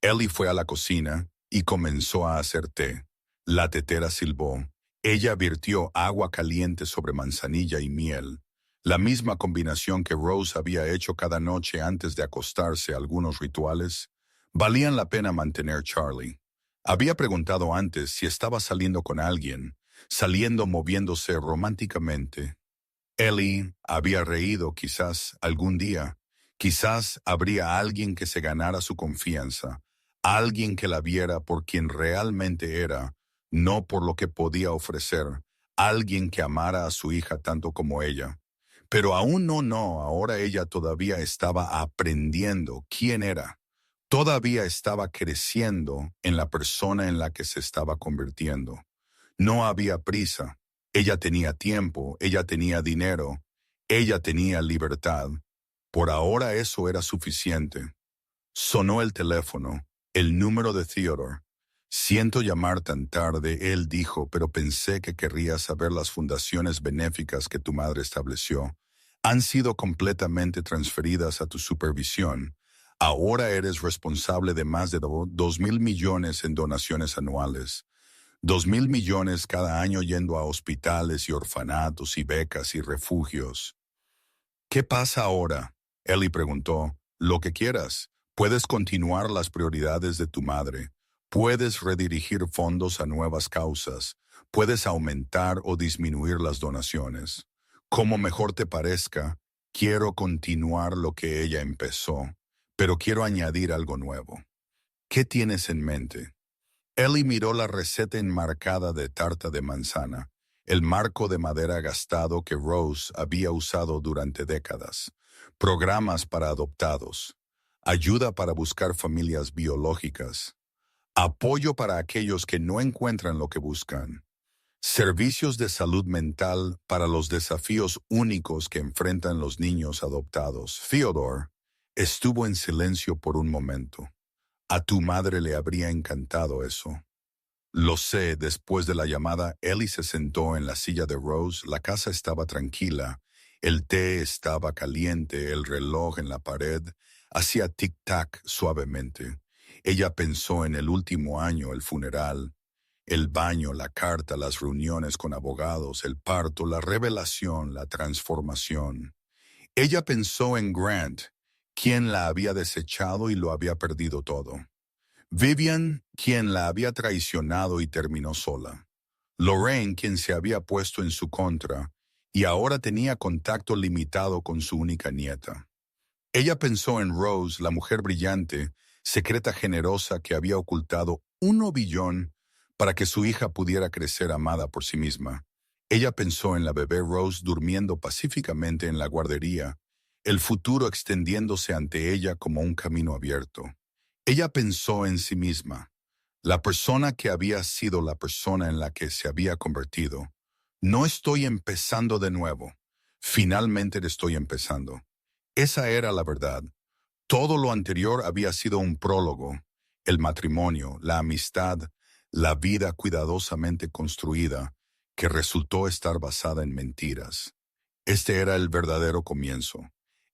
Ellie fue a la cocina y comenzó a hacer té. La tetera silbó. Ella virtió agua caliente sobre manzanilla y miel, la misma combinación que Rose había hecho cada noche antes de acostarse. Algunos rituales valían la pena mantener. Charlie había preguntado antes si estaba saliendo con alguien, saliendo, moviéndose románticamente. Ellie había reído. Quizás algún día, quizás habría alguien que se ganara su confianza, alguien que la viera por quien realmente era, no por lo que podía ofrecer, alguien que amara a su hija tanto como ella. Pero aún no, ahora ella todavía estaba aprendiendo quién era. Todavía estaba creciendo en la persona en la que se estaba convirtiendo. No había prisa. Ella tenía tiempo, ella tenía dinero, ella tenía libertad. Por ahora eso era suficiente. Sonó el teléfono, el número de Theodore. Siento llamar tan tarde, él dijo, pero pensé que querrías saber. Las fundaciones benéficas que tu madre estableció han sido completamente transferidas a tu supervisión. Ahora eres responsable de más de 2.000 millones en donaciones anuales. 2.000 millones cada año yendo a hospitales y orfanatos y becas y refugios. ¿Qué pasa ahora? Ellie preguntó. Lo que quieras. Puedes continuar las prioridades de tu madre. Puedes redirigir fondos a nuevas causas. Puedes aumentar o disminuir las donaciones. Como mejor te parezca, quiero continuar lo que ella empezó, pero quiero añadir algo nuevo. ¿Qué tienes en mente? Ellie miró la receta enmarcada de tarta de manzana, el marco de madera gastado que Rose había usado durante décadas, programas para adoptados, ayuda para buscar familias biológicas, apoyo para aquellos que no encuentran lo que buscan, servicios de salud mental para los desafíos únicos que enfrentan los niños adoptados. Theodore Estuvo en silencio por un momento. A tu madre le habría encantado eso. Lo sé, después de la llamada, Ellie se sentó en la silla de Rose, la casa estaba tranquila, el té estaba caliente, el reloj en la pared hacía tic-tac suavemente. Ella pensó en el último año, el funeral, el baño, la carta, las reuniones con abogados, el parto, la revelación, la transformación. Ella pensó en Grant, quien la había desechado y lo había perdido todo. Vivian, quien la había traicionado y terminó sola. Lorraine, quien se había puesto en su contra y ahora tenía contacto limitado con su única nieta. Ella pensó en Rose, la mujer brillante, secreta generosa que había ocultado 1 billón para que su hija pudiera crecer amada por sí misma. Ella pensó en la bebé Rose durmiendo pacíficamente en la guardería, el futuro extendiéndose ante ella como un camino abierto. Ella pensó en sí misma, la persona que había sido la persona en la que se había convertido. No estoy empezando de nuevo. Finalmente estoy empezando. Esa era la verdad. Todo lo anterior había sido un prólogo. El matrimonio, la amistad, la vida cuidadosamente construida, que resultó estar basada en mentiras. Este era el verdadero comienzo.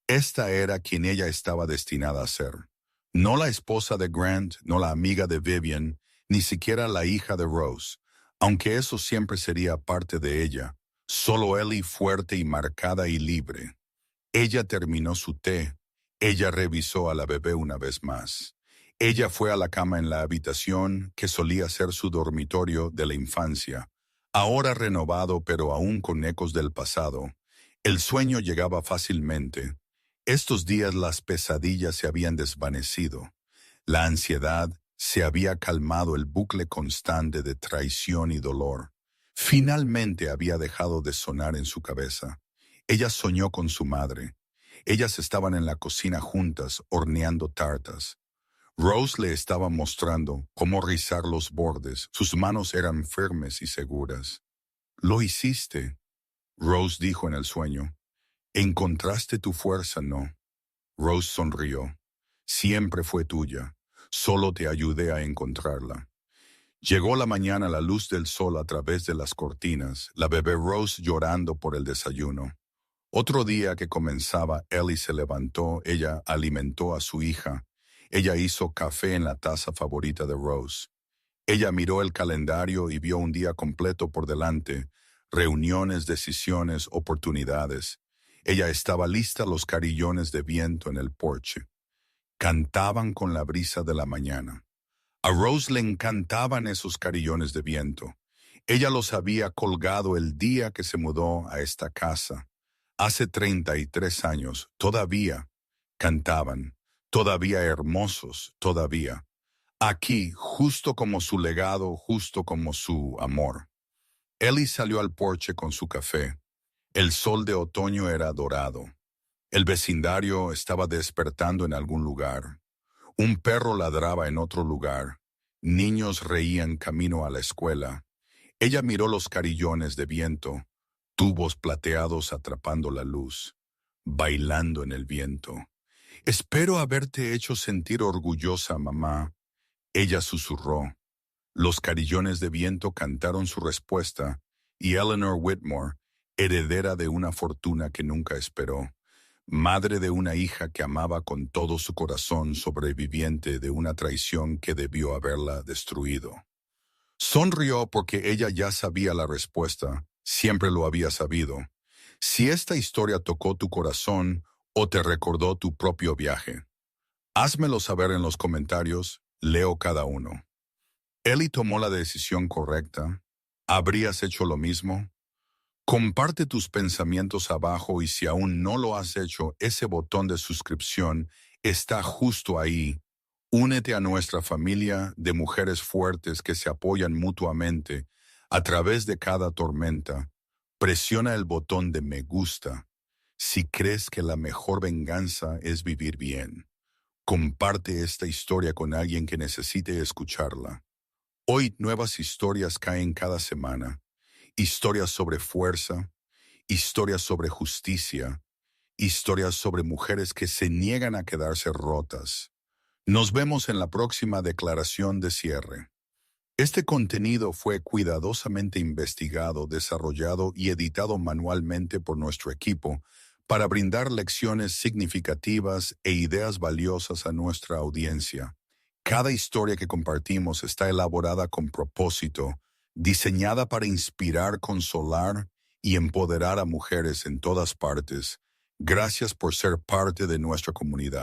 Esta era quien ella estaba destinada a ser. No la esposa de Grant, no la amiga de Vivian, ni siquiera la hija de Rose, aunque eso siempre sería parte de ella. Solo Ellie fuerte y marcada y libre. Ella terminó su té. Ella revisó a la bebé una vez más. Ella fue a la cama en la habitación que solía ser su dormitorio de la infancia, ahora renovado pero aún con ecos del pasado. El sueño llegaba fácilmente. Estos días las pesadillas se habían desvanecido. La ansiedad se había calmado, el bucle constante de traición y dolor. Finalmente había dejado de sonar en su cabeza. Ella soñó con su madre. Ellas estaban en la cocina juntas, horneando tartas. Rose le estaba mostrando cómo rizar los bordes. Sus manos eran firmes y seguras. Lo hiciste, Rose dijo en el sueño. Encontraste tu fuerza, ¿no? Rose sonrió. Siempre fue tuya. Solo te ayudé a encontrarla. Llegó la mañana, la luz del sol a través de las cortinas, la bebé Rose llorando por el desayuno. Otro día que comenzaba, Ellie se levantó, ella alimentó a su hija. Ella hizo café en la taza favorita de Rose. Ella miró el calendario y vio un día completo por delante, reuniones, decisiones, oportunidades. Ella estaba lista, los carillones de viento en el porche. Cantaban con la brisa de la mañana. A Rose le encantaban esos carillones de viento. Ella los había colgado el día que se mudó a esta casa. Hace 33 años, todavía cantaban, todavía hermosos, todavía. Aquí, justo como su legado, justo como su amor. Ellie salió al porche con su café. El sol de otoño era dorado. El vecindario estaba despertando en algún lugar. Un perro ladraba en otro lugar. Niños reían camino a la escuela. Ella miró los carillones de viento, tubos plateados atrapando la luz, bailando en el viento. Espero haberte hecho sentir orgullosa, mamá. Ella susurró. Los carillones de viento cantaron su respuesta, y Eleanor Whitmore, heredera de una fortuna que nunca esperó, madre de una hija que amaba con todo su corazón, sobreviviente de una traición que debió haberla destruido. Sonrió porque ella ya sabía la respuesta, siempre lo había sabido. Si esta historia tocó tu corazón o te recordó tu propio viaje, házmelo saber en los comentarios, leo cada uno. ¿Ellie tomó la decisión correcta? ¿Habrías hecho lo mismo? Comparte tus pensamientos abajo y si aún no lo has hecho, ese botón de suscripción está justo ahí. Únete a nuestra familia de mujeres fuertes que se apoyan mutuamente a través de cada tormenta. Presiona el botón de me gusta si crees que la mejor venganza es vivir bien. Comparte esta historia con alguien que necesite escucharla. Hoy nuevas historias caen cada semana. Historias sobre fuerza, historias sobre justicia, historias sobre mujeres que se niegan a quedarse rotas. Nos vemos en la próxima declaración de cierre. Este contenido fue cuidadosamente investigado, desarrollado y editado manualmente por nuestro equipo para brindar lecciones significativas e ideas valiosas a nuestra audiencia. Cada historia que compartimos está elaborada con propósito, diseñada para inspirar, consolar y empoderar a mujeres en todas partes. Gracias por ser parte de nuestra comunidad.